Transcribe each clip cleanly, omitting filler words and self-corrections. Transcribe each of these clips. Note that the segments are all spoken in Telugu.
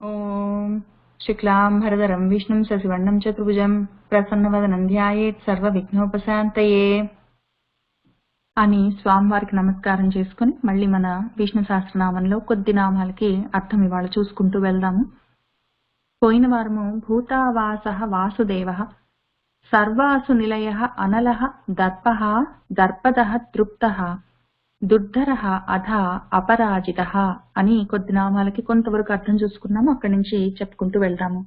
ఓం శుక్లాంబరధరం విష్ణుం శశివర్ణం చతుర్భుజం ప్రసన్నవదనం ధ్యాయేత్ సర్వ విఘ్నోపశాంతయే అని స్వామివారికి నమస్కారం చేసుకుని మళ్ళీ మన విష్ణు సహస్రనామంలో కొద్ది నామాలకి అర్థం ఇవాళ చూసుకుంటూ వెళ్దాము. పోయిన వారము భూతావాసః వాసుదేవః సర్వాసు నిలయః అనలః దర్పః దర్పదః తృప్తః దుర్ధరః అధ అపరాజితః అని కొద్ది నామాలకి కొంతవరకు అర్థం చూసుకున్నాము. అక్కడి నుంచి చెప్పుకుంటూ వెళ్దాము.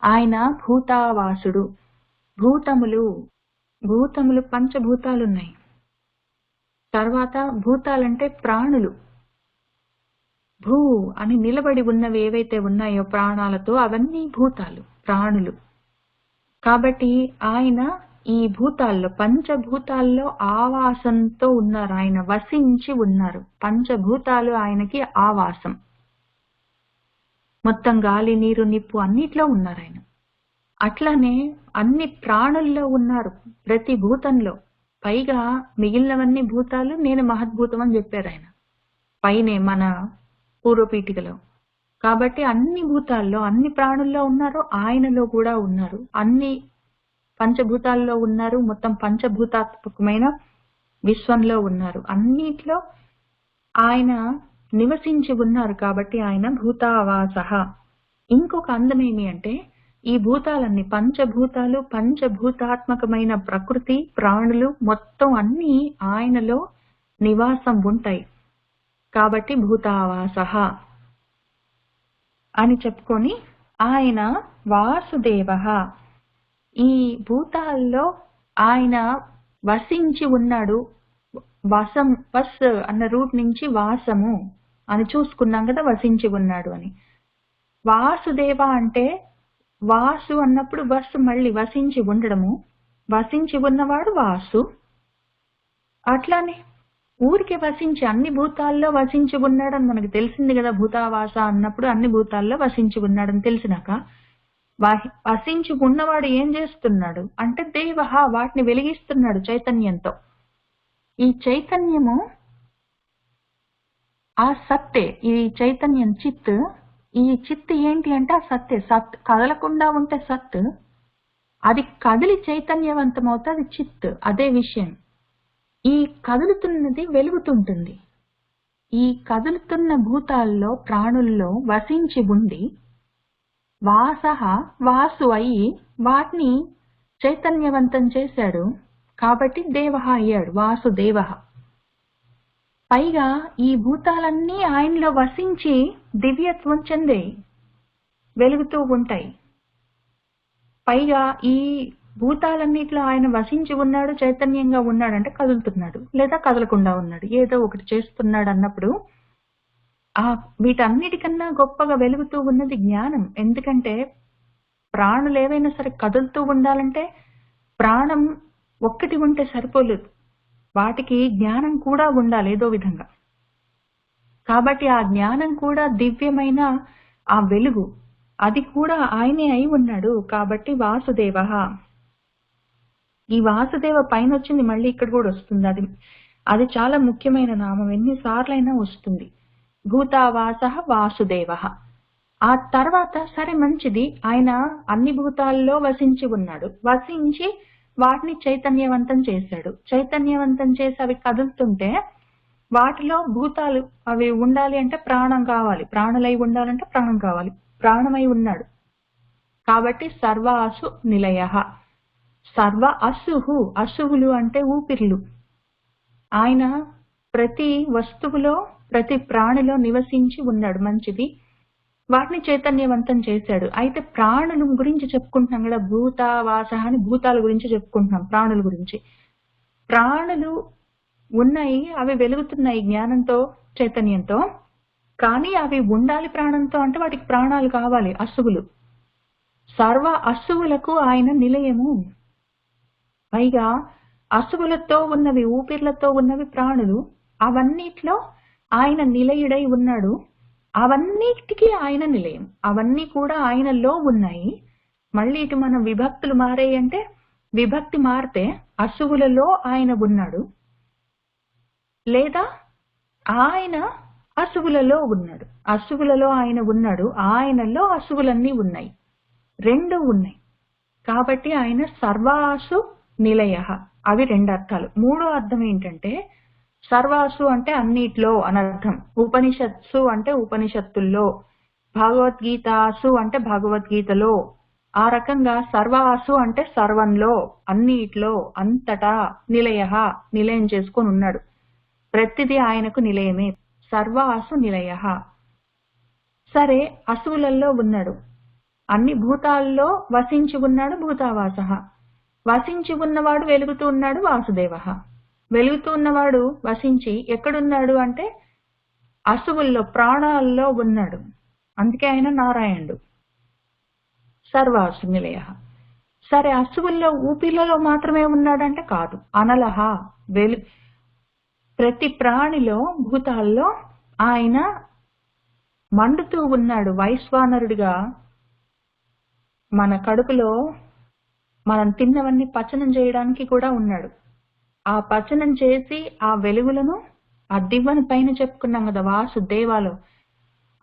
ఆయన భూతావాసుడు. భూతములు పంచభూతాలున్నాయి. తర్వాత భూతాలంటే ప్రాణులు. భూ అని నిలబడి ఉన్నవి ఏవైతే ఉన్నాయో ప్రాణాలతో అవన్నీ భూతాలు, ప్రాణులు. కాబట్టి ఆయన ఈ భూతాల్లో పంచభూతాల్లో ఆవాసంతో ఉన్నారు. ఆయన వసించి ఉన్నారు. పంచభూతాలు ఆయనకి ఆవాసం. మొత్తం గాలి, నీరు, నిప్పు అన్నిట్లో ఉన్నారు ఆయన. అట్లానే అన్ని ప్రాణుల్లో ఉన్నారు, ప్రతి భూతంలో. పైగా మిగిలినవన్నీ భూతాలు నేను మహద్భూతం అని చెప్పారు ఆయన పైనే మన పూర్వపీఠికలో. కాబట్టి అన్ని భూతాల్లో అన్ని ప్రాణుల్లో ఉన్నారు, ఆయనలో కూడా ఉన్నారు. అన్ని పంచభూతాల్లో ఉన్నారు, మొత్తం పంచభూతాత్మకమైన విశ్వంలో ఉన్నారు. అన్నిట్లో ఆయన నివసించి ఉన్నారు. కాబట్టి ఆయన భూతావాసః. ఇంకొక అందమేమి అంటే ఈ భూతాలన్నీ పంచభూతాలు, పంచభూతాత్మకమైన ప్రకృతి, ప్రాణులు మొత్తం అన్ని ఆయనలో నివాసం ఉంటాయి. కాబట్టి భూతావాసః అని చెప్పుకొని ఆయన వాసుదేవః. ఈ భూతాల్లో ఆయన వసించి ఉన్నాడు. వసం, వస్ అన్న రూట్ నుంచి వాసము అని చూసుకున్నాం కదా, వసించి ఉన్నాడు అని. వాసుదేవ అంటే వాసు అన్నప్పుడు వస్ మళ్ళీ వసించి ఉండడము, వసించి ఉన్నవాడు వాసు. అట్లానే ఊరికి వసించి అన్ని భూతాల్లో వసించి ఉన్నాడని మనకు తెలిసింది కదా. భూతావాస అన్నప్పుడు అన్ని భూతాల్లో వసించి ఉన్నాడని తెలిసినాక వసించి ఉన్నవాడు ఏం చేస్తున్నాడు అంటే దేవః, వాటిని వెలిగిస్తున్నాడు చైతన్యంతో. ఈ చైతన్యము ఆ సత్తే. ఈ చైతన్యం చిత్. ఈ చిత్ ఏంటి అంటే ఆ సత్తే. సత్ కదలకుండా ఉంటే సత్, అది కదిలి చైతన్యవంతం అవుతుంది చిత్. అదే విషయం. ఈ కదులుతున్నది వెలుగుతుంటుంది. ఈ కదులుతున్న భూతాల్లో ప్రాణుల్లో వసించి ఉండి వాసః వాసు అయి వాటిని చైతన్యవంతం చేశాడు. కాబట్టి దేవః అయ్యాడు, వాసుదేవః. పైగా ఈ భూతాలన్నీ ఆయనలో వసించి దివ్యత్వం చెందే వెలుగుతూ ఉంటాయి. పైగా ఈ భూతాలన్నిట్లో ఆయన వసించి ఉన్నాడు, చైతన్యంగా ఉన్నాడు అంటే కదులుతున్నాడు లేదా కదలకుండా ఉన్నాడు, ఏదో ఒకటి చేస్తున్నాడు అన్నప్పుడు వీటన్నిటికన్నా గొప్పగా వెలుగుతూ ఉన్నది జ్ఞానం. ఎందుకంటే ప్రాణులు ఏవైనా సరే కదులుతూ ఉండాలంటే ప్రాణం ఒక్కటి ఉంటే సరిపోలేదు, వాటికి జ్ఞానం కూడా ఉండాలి ఏదో విధంగా. కాబట్టి ఆ జ్ఞానం కూడా దివ్యమైన ఆ వెలుగు, అది కూడా ఆయనే అయి ఉన్నాడు. కాబట్టి వాసుదేవః. ఈ వాసుదేవ పైన వచ్చింది, మళ్ళీ ఇక్కడ కూడా వస్తుంది. అది చాలా ముఖ్యమైన నామం, ఎన్నిసార్లైనా వస్తుంది. భూతావాసః వాసుదేవః. ఆ తర్వాత సరే మంచిది, ఆయన అన్ని భూతాల్లో వసించి ఉన్నాడు. వసించి వాటిని చైతన్యవంతం చేశాడు. చైతన్యవంతం చేసి అవి కదులుతుంటే వాటిలో భూతాలు అవి ఉండాలి అంటే ప్రాణం కావాలి, ప్రాణులై ఉండాలంటే ప్రాణం కావాలి, ప్రాణమై ఉన్నాడు. కాబట్టి సర్వ అసు నిలయః. సర్వ అసుహు. అసువులు అంటే ఊపిర్లు. ఆయన ప్రతి వస్తువులో ప్రతి ప్రాణిలో నివసించి ఉన్నాడు. మంచిది, వాటిని చైతన్యవంతం చేశాడు. అయితే ప్రాణుల గురించి చెప్పుకుంటున్నాం కదా, భూతావాస అని భూతాల గురించి చెప్పుకుంటున్నాం. ప్రాణుల గురించి, ప్రాణులు ఉన్నాయి, అవి వెలుగుతున్నాయి జ్ఞానంతో, చైతన్యంతో. కానీ అవి ఉండాలి ప్రాణంతో అంటే వాటికి ప్రాణాలు కావాలి, అసువులు. సర్వ అసువులకు ఆయన నిలయము. పైగా అసువులతో ఉన్నవి, ఊపిర్లతో ఉన్నవి ప్రాణులు. అవన్నిట్లో ఆయన నిలయుడై ఉన్నాడు. అవన్నిటికీ ఆయన నిలయం. అవన్నీ కూడా ఆయనలో ఉన్నాయి. మళ్ళీ ఇటు మనం విభక్తులు మారాయి అంటే, విభక్తి మారితే అసువులలో ఆయన ఉన్నాడు లేదా ఆయన అసువులలో ఉన్నాడు. అసువులలో ఆయన ఉన్నాడు, ఆయనలో అసువులన్నీ ఉన్నాయి, రెండు ఉన్నాయి. కాబట్టి ఆయన సర్వాసు నిలయ. అవి రెండు అర్థాలు. మూడో అర్థం ఏంటంటే సర్వాసు అంటే అన్నిట్లో అనర్థం, ఉపనిషత్సు అంటే ఉపనిషత్తుల్లో, భగవద్గీతాసు అంటే భగవద్గీతలో. ఆ రకంగా సర్వాసు అంటే సర్వంలో, అన్నిట్లో, అంతటా, నిలయ నిలయం చేసుకొని ఉన్నాడు. ప్రతిదీ ఆయనకు నిలయమే. సర్వాసు నిలయ. సరే, అసువులలో ఉన్నాడు, అన్ని భూతాల్లో వసించి ఉన్నాడు, భూతావాస. వసించి ఉన్నవాడు వెలుగుతూ ఉన్నాడు, వాసుదేవ. వెలుగుతూ ఉన్నవాడు వసించి ఎక్కడున్నాడు అంటే అసువుల్లో, ప్రాణాల్లో ఉన్నాడు. అందుకే ఆయన నారాయణుడు, సర్వాసు నిలయ. సరే, అసువుల్లో ఊపిర్లలో మాత్రమే ఉన్నాడంటే కాదు, అనలహ, ప్రతి ప్రాణిలో, భూతాల్లో ఆయన మండుతూ ఉన్నాడు. వైశ్వానరుడిగా మన కడుపులో మనం తిన్నవన్నీ పచనం చేయడానికి కూడా ఉన్నాడు. ఆ పచనం చేసి ఆ వెలుగులను, ఆ దివ్వని పైన చెప్పుకున్నాం కదా వాసుదేవాలో,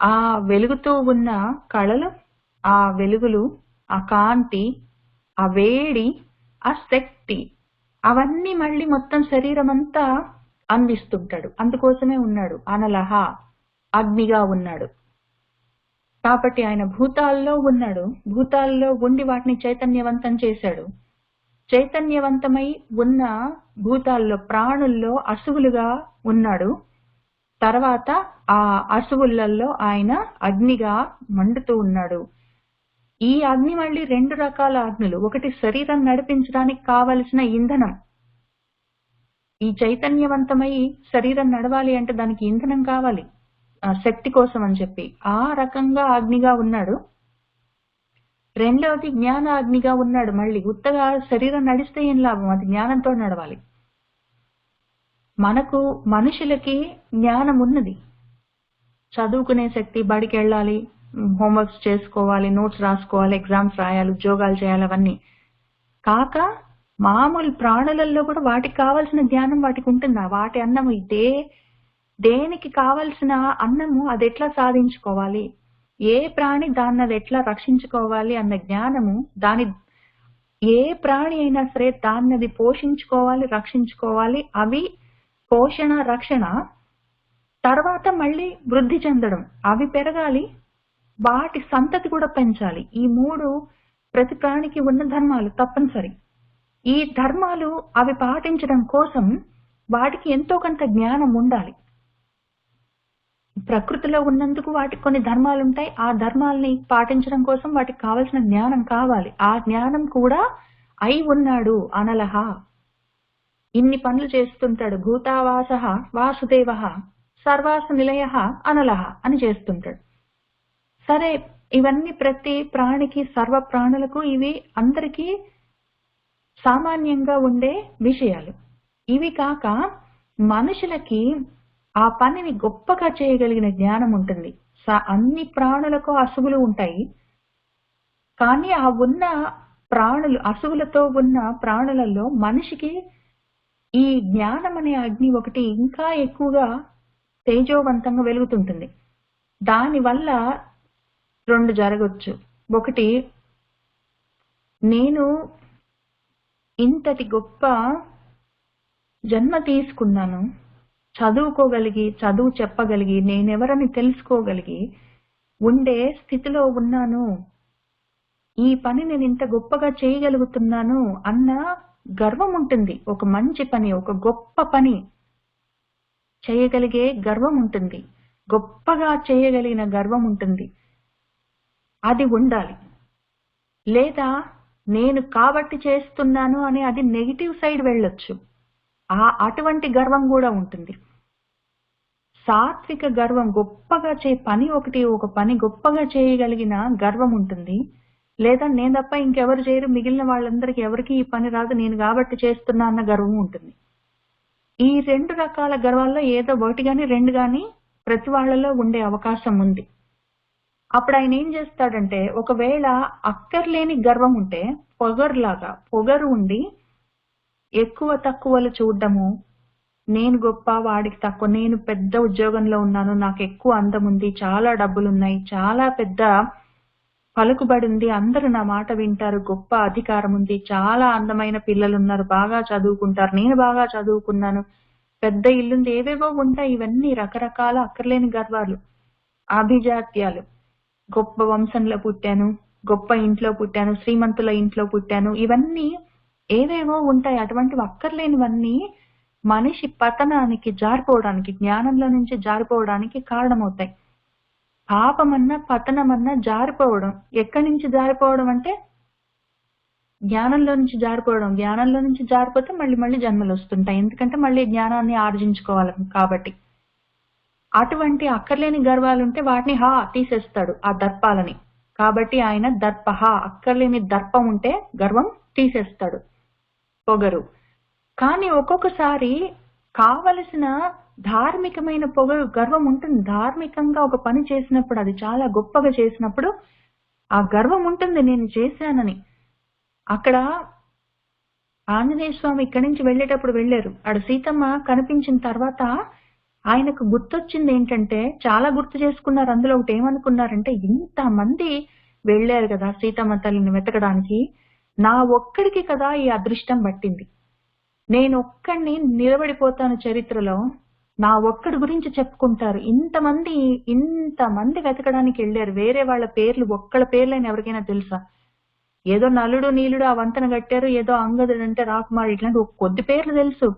ఆ వెలుగుతూ ఉన్న కళలు, ఆ వెలుగులు, ఆ కాంతి, ఆ వేడి, ఆ శక్తి, అవన్నీ మళ్ళీ మొత్తం శరీరం అంతా అందిస్తుంటాడు. అందుకోసమే ఉన్నాడు అనలహ, అగ్నిగా ఉన్నాడు. కాబట్టి ఆయన భూతాల్లో ఉన్నాడు, భూతాల్లో ఉండి వాటిని చైతన్యవంతం చేశాడు. చైతన్యవంతమై ఉన్న భూతాల్లో, ప్రాణుల్లో అసువులుగా ఉన్నాడు. తర్వాత ఆ అసువులలో ఆయన అగ్నిగా మండుతూ ఉన్నాడు. ఈ అగ్ని మళ్ళీ రెండు రకాల అగ్నులు. ఒకటి శరీరం నడిపించడానికి కావలసిన ఇంధనం. ఈ చైతన్యవంతమై శరీరం నడవాలి అంటే దానికి ఇంధనం కావాలి, శక్తి కోసం అని చెప్పి ఆ రకంగా అగ్నిగా ఉన్నాడు. రెండవది జ్ఞాన అగ్నిగా ఉన్నాడు. మళ్ళీ ఉత్తగా శరీరం నడిస్తే ఏం లాభం, అది జ్ఞానంతో నడవాలి. మనకు మనుషులకి జ్ఞానం ఉన్నది, చదువుకునే శక్తి, బడికి వెళ్ళాలి, హోంవర్క్స్ చేసుకోవాలి, నోట్స్ రాసుకోవాలి, ఎగ్జామ్స్ రాయాలి, ఉద్యోగాలు చేయాలి, అవన్నీ కాక మామూలు ప్రాణులలో కూడా వాటికి కావాల్సిన జ్ఞానం వాటికి ఉంటుందా? వాటి అన్నము దేనికి కావలసిన అన్నము అది ఎట్లా సాధించుకోవాలి, ఏ ప్రాణి దాన్ని అది ఎట్లా రక్షించుకోవాలి అన్న జ్ఞానము, ఏ ప్రాణి అయినా సరే దాన్ని అది పోషించుకోవాలి, రక్షించుకోవాలి. అవి పోషణ, రక్షణ, తర్వాత మళ్ళీ వృద్ధి చెందడం, అవి పెరగాలి, వాటి సంతతి కూడా పెంచాలి. ఈ మూడు ప్రతి ప్రాణికి ఉన్న ధర్మాలు తప్పనిసరి. ఈ ధర్మాలు అవి పాటించడం కోసం వాటికి ఎంతో కొంత జ్ఞానం ఉండాలి. ప్రకృతిలో ఉన్నందుకు వాటికి కొన్ని ధర్మాలు ఉంటాయి. ఆ ధర్మాలని పాటించడం కోసం వాటికి కావలసిన జ్ఞానం కావాలి. ఆ జ్ఞానం కూడా అయి ఉన్నాడు అనలహ. ఇన్ని పనులు చేస్తుంటాడు. భూతావాస వాసుదేవ సర్వాస నిలయ అనలహ అని చేస్తుంటాడు. సరే, ఇవన్నీ ప్రతి ప్రాణికి, సర్వ ప్రాణులకు ఇవి అందరికీ సామాన్యంగా ఉండే విషయాలు. ఇవి కాక మనుషులకి ఆ పనిని గొప్పగా చేయగలిగిన జ్ఞానం ఉంటుంది. అన్ని ప్రాణులకు అసువులు ఉంటాయి, కానీ ఆ ఉన్న ప్రాణులు, అసువులతో ఉన్న ప్రాణులలో మనిషికి ఈ జ్ఞానం అనే అగ్ని ఒకటి ఇంకా ఎక్కువగా తేజోవంతంగా వెలుగుతుంటుంది. దానివల్ల రెండు జరగచ్చు. ఒకటి, నేను ఇంతటి గొప్ప జన్మ తీసుకున్నాను, చదువుకోగలిగి, చదువు చెప్పగలిగి, నేనెవరని తెలుసుకోగలిగి ఉండే స్థితిలో ఉన్నాను, ఈ పని నేను ఇంత గొప్పగా చేయగలుగుతున్నాను అన్న గర్వం ఉంటుంది. ఒక మంచి పని, ఒక గొప్ప పని చేయగలిగే గర్వం ఉంటుంది, గొప్పగా చేయగలిగిన గర్వం ఉంటుంది. అది ఉండాలి. లేదా నేను కాబట్టి చేస్తున్నాను అని అది నెగిటివ్ సైడ్ వెళ్ళొచ్చు, అటువంటి గర్వం కూడా ఉంటుంది. సాత్విక గర్వం, గొప్పగా పని ఒకటి, ఒక పని గొప్పగా చేయగలిగిన గర్వం ఉంటుంది. లేదా నేను తప్ప ఇంకెవరు చేయరు, మిగిలిన వాళ్ళందరికీ ఎవరికి ఈ పని రాదు, నేను కాబట్టి చేస్తున్నా అన్న గర్వం ఉంటుంది. ఈ రెండు రకాల గర్వాల్లో ఏదో ఒకటి గాని రెండు గాని ప్రతి వాళ్ళలో ఉండే అవకాశం ఉంది. అప్పుడు ఆయన ఏం చేస్తాడంటే, ఒకవేళ అక్కర్లేని గర్వం ఉంటే, పొగరు ఉండి ఎక్కువ తక్కువలు చూడడము, నేను గొప్ప, వాడికి తక్కువ, నేను పెద్ద ఉద్యోగంలో ఉన్నాను, నాకు ఎక్కువ అందం ఉంది, చాలా డబ్బులున్నాయి, చాలా పెద్ద పలుకుబడి ఉంది, అందరూ నా మాట వింటారు, గొప్ప అధికారం ఉంది, చాలా అందమైన పిల్లలు ఉన్నారు, బాగా చదువుకుంటారు, నేను బాగా చదువుకున్నాను, పెద్ద ఇల్లుంది, ఏవేవో ఉంటాయి. ఇవన్నీ రకరకాల అక్కర్లేని గర్వాలు, ఆభిజాత్యాలు. గొప్ప వంశంలో పుట్టాను, గొప్ప ఇంట్లో పుట్టాను, శ్రీమంతుల ఇంట్లో పుట్టాను, ఇవన్నీ ఏవేవో ఉంటాయి. అటువంటివి అక్కర్లేనివన్నీ మనిషి పతనానికి, జారిపోవడానికి, జ్ఞానంలో నుంచి జారిపోవడానికి కారణమవుతాయి. పాపమన్నా పతనమన్నా జారిపోవడం. ఎక్కడి నుంచి జారిపోవడం అంటే జ్ఞానంలో నుంచి జారిపోవడం. జ్ఞానంలో నుంచి జారిపోతే మళ్ళీ మళ్ళీ జన్మలు వస్తుంటాయి. ఎందుకంటే మళ్ళీ జ్ఞానాన్ని ఆర్జించుకోవాలి కాబట్టి. అటువంటి అక్కర్లేని గర్వాలుంటే వాటిని తీసేస్తాడు, ఆ దర్పాలని. కాబట్టి ఆయన దర్పహ, అక్కర్లేని దర్పం ఉంటే గర్వం తీసేస్తాడు, పొగరు. కానీ ఒక్కొక్కసారి కావలసిన ధార్మికమైన పొగరు, గర్వం ఉంటుంది. ధార్మికంగా ఒక పని చేసినప్పుడు, అది చాలా గొప్పగా చేసినప్పుడు ఆ గర్వం ఉంటుంది, నేను చేశానని. అక్కడ ఆంజనేయ స్వామి ఇక్కడి నుంచి వెళ్ళేటప్పుడు వెళ్ళారు. ఆడ సీతమ్మ కనిపించిన తర్వాత ఆయనకు గుర్తొచ్చింది ఏంటంటే, చాలా గుర్తు చేసుకున్నారు. అందులో ఒకటి ఏమనుకున్నారంటే, ఇంతమంది వెళ్ళారు కదా సీతమ్మ తల్లిని వెతకడానికి, నా ఒక్కడికి కదా ఈ అదృష్టం పట్టింది. నేను ఒక్కడిని నిలబడిపోతాను చరిత్రలో, నా ఒక్కడి గురించి చెప్పుకుంటారు. ఇంతమంది వెతకడానికి వెళ్ళారు. వేరే వాళ్ళ పేర్లు, ఒక్కళ్ళ పేర్లైనా ఎవరికైనా తెలుసా? ఏదో నలుడు నీలుడు ఆ వంతెన కట్టారు, ఏదో అంగదుడు అంటే రాకుమారుడు, ఇట్లాంటి కొద్ది పేర్లు తెలుసు.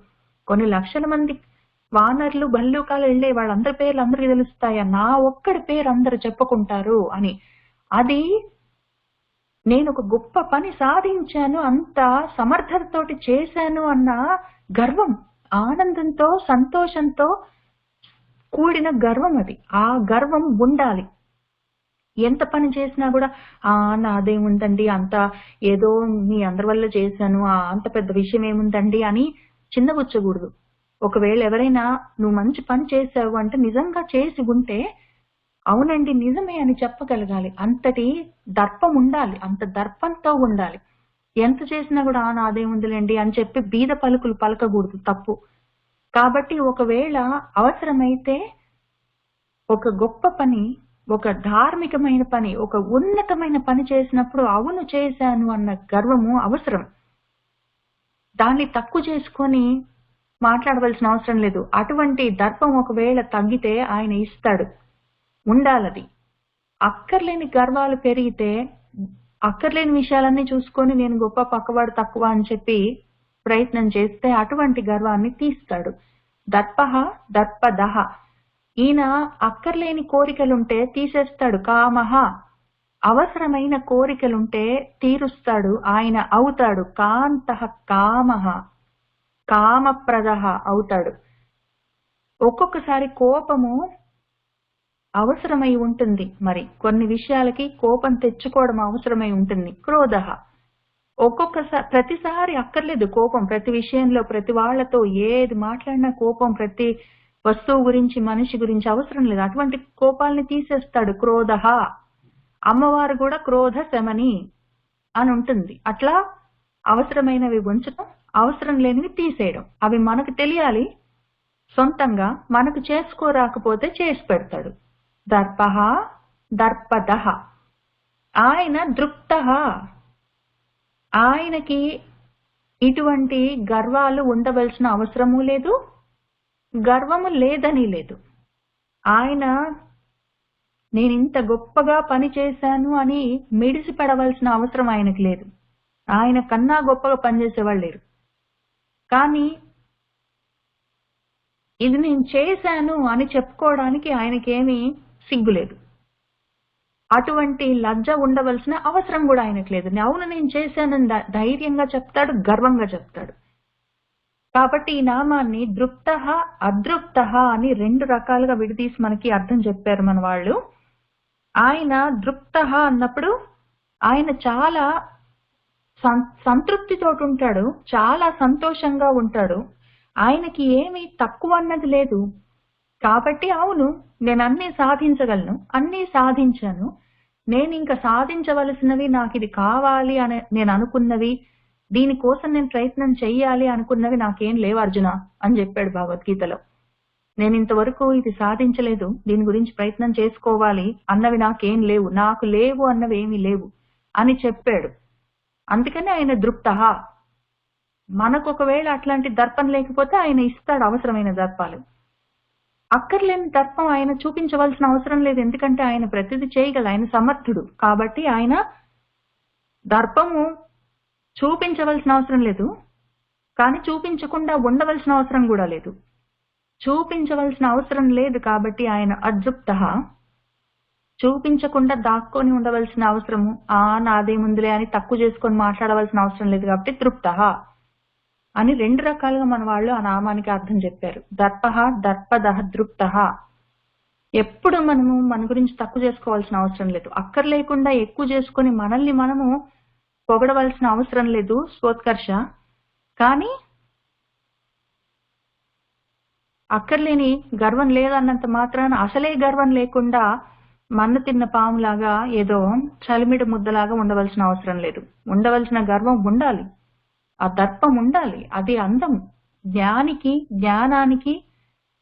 కొన్ని లక్షల మంది వానర్లు, భల్లూకాలు వెళ్ళే వాళ్ళందరి పేర్లు అందరికి తెలుస్తాయా? నా ఒక్కడి పేరు అందరు చెప్పుకుంటారు అని. అది నేను ఒక గొప్ప పని సాధించాను, అంత సమర్థతతోటి చేశాను అన్న గర్వం, ఆనందంతో, సంతోషంతో కూడిన గర్వం అది. ఆ గర్వం ఉండాలి. ఎంత పని చేసినా కూడా నాదేముందండి, అంత ఏదో మీ అందరి వల్ల చేశాను, అంత పెద్ద విషయం ఏముందండి అని చిన్నబుచ్చకూడదు. ఒకవేళ ఎవరైనా నువ్వు మంచి పని చేసావు అంటే నిజంగా చేసి ఉంటే అవునండి నిజమే అని చెప్పగలగాలి. అంతటి దర్పం ఉండాలి, అంత దర్పంతో ఉండాలి. ఎంత చేసినా కూడా నాదేముందిలేండి అని చెప్పి బీద పలుకులు పలకకూడదు, తప్పు. కాబట్టి ఒకవేళ అవసరమైతే ఒక గొప్ప పని, ఒక ధార్మికమైన పని, ఒక ఉన్నతమైన పని చేసినప్పుడు అవును చేశాను అన్న గర్వము అవసరం. దాన్ని తక్కువ చేసుకొని మాట్లాడవలసిన అవసరం లేదు. అటువంటి దర్పం ఒకవేళ తగ్గితే ఆయన ఇస్తాడు, ఉండాలది. అక్కర్లేని గర్వాలు పెరిగితే, అక్కర్లేని విషయాలన్నీ చూసుకొని నేను గొప్ప, పక్కవాడు తక్కువ అని చెప్పి ప్రయత్నం చేస్తే అటువంటి గర్వాన్ని తీస్తాడు. దర్పహ దర్పదహ. ఈయన అక్కర్లేని కోరికలుంటే తీసేస్తాడు. కామహ, అవసరమైన కోరికలుంటే తీరుస్తాడు, ఆయన అవుతాడు. కాంతః కామహ, కామప్రదః అవుతాడు. ఒక్కొక్కసారి కోపము అవసరమై ఉంటుంది. మరి కొన్ని విషయాలకి కోపం తెచ్చుకోవడం అవసరమై ఉంటుంది. క్రోధః, ప్రతిసారి అక్కర్లేదు కోపం. ప్రతి విషయంలో, ప్రతి వాళ్లతో ఏది మాట్లాడినా కోపం, ప్రతి వస్తువు గురించి, మనిషి గురించి అవసరం లేదు. అటువంటి కోపాలని తీసేస్తాడు. క్రోధః, అమ్మవారు కూడా క్రోధ శమని అని ఉంటుంది. అట్లా అవసరమైనవి ఉంచడం, అవసరం లేనివి తీసేయడం. అవి మనకు తెలియాలి సొంతంగా, మనకు చేసుకోరాకపోతే చేసి పెడతాడు. దర్పః దర్పదః. ఆయన దృప్తః, ఆయనకి ఇటువంటి గర్వాలు ఉండవలసిన అవసరము లేదు, గర్వము లేదని లేదు. ఆయన నేను ఇంత గొప్పగా పని చేశాను అని మిడిసిపడవలసిన అవసరం ఆయనకు లేదు. ఆయన కన్నా గొప్పగా పనిచేసేవాళ్ళు లేరు. కానీ ఇది నేను చేశాను అని చెప్పుకోవడానికి ఆయనకేమీ సిగ్గులేదు. అటువంటి లజ్జ ఉండవలసిన అవసరం కూడా ఆయనకు లేదు. అవును నేను చేశానని ధైర్యంగా చెప్తాడు, గర్వంగా చెప్తాడు. కాబట్టి ఈ నామాన్ని దృప్తః అదృప్తః అని 2 రకాలుగా విడదీసి మనకి అర్థం చెప్పారు మన వాళ్ళు. ఆయన దృప్తః అన్నప్పుడు ఆయన చాలా సంతృప్తితోటి ఉంటాడు, చాలా సంతోషంగా ఉంటాడు. ఆయనకి ఏమీ తక్కువ అన్నది లేదు. కాబట్టి అవును నేను అన్నీ సాధించగలను, అన్నీ సాధించాను, నేను ఇంకా సాధించవలసినవి, నాకు ఇది కావాలి అని నేను అనుకున్నవి దీనికోసం నేను ప్రయత్నం చెయ్యాలి అనుకున్నవి నాకేం లేవు అర్జున అని చెప్పాడు భగవద్గీతలో. నేను ఇంతవరకు ఇది సాధించలేదు, దీని గురించి ప్రయత్నం చేసుకోవాలి అన్నవి నాకేం లేవు, నాకు లేవు అన్నవి ఏమీ లేవు అని చెప్పాడు. అందుకని ఆయన దృప్త. మనకు ఒకవేళ అట్లాంటి దర్పం లేకపోతే ఆయన ఇస్తాడు అవసరమైన దర్పాలు. అక్కర్లేని దర్పం ఆయన చూపించవలసిన అవసరం లేదు, ఎందుకంటే ఆయన ప్రతిదీ చేయగల, ఆయన సమర్థుడు. కాబట్టి ఆయన దర్పము చూపించవలసిన అవసరం లేదు, కానీ చూపించకుండా ఉండవలసిన అవసరం కూడా లేదు. చూపించవలసిన అవసరం లేదు కాబట్టి ఆయన అదృప్త. చూపించకుండా దాక్కొని ఉండవలసిన అవసరము, నాదే ముందులే అని తక్కువ చేసుకొని మాట్లాడవలసిన అవసరం లేదు కాబట్టి తృప్త అని 2 రకాలుగా మన వాళ్ళు ఆ నామానికి అర్థం చెప్పారు. దర్ప, దర్పద, దృప్త. ఎప్పుడు మనము మన గురించి తక్కువ చేసుకోవాల్సిన అవసరం లేదు, అక్కర్లేకుండా ఎక్కువ చేసుకొని మనల్ని మనము పొగడవలసిన అవసరం లేదు, స్వోత్కర్ష. కానీ అక్కర్లేని గర్వం లేదన్నంత మాత్రాన అసలే గర్వం లేకుండా మన్ను తిన్న పాములాగా ఏదో చలిమిడి ముద్దలాగా ఉండవలసిన అవసరం లేదు. ఉండవలసిన గర్వం ఉండాలి, ఆ దర్పం ఉండాలి, అది అందం. జ్ఞానికి, జ్ఞానానికి,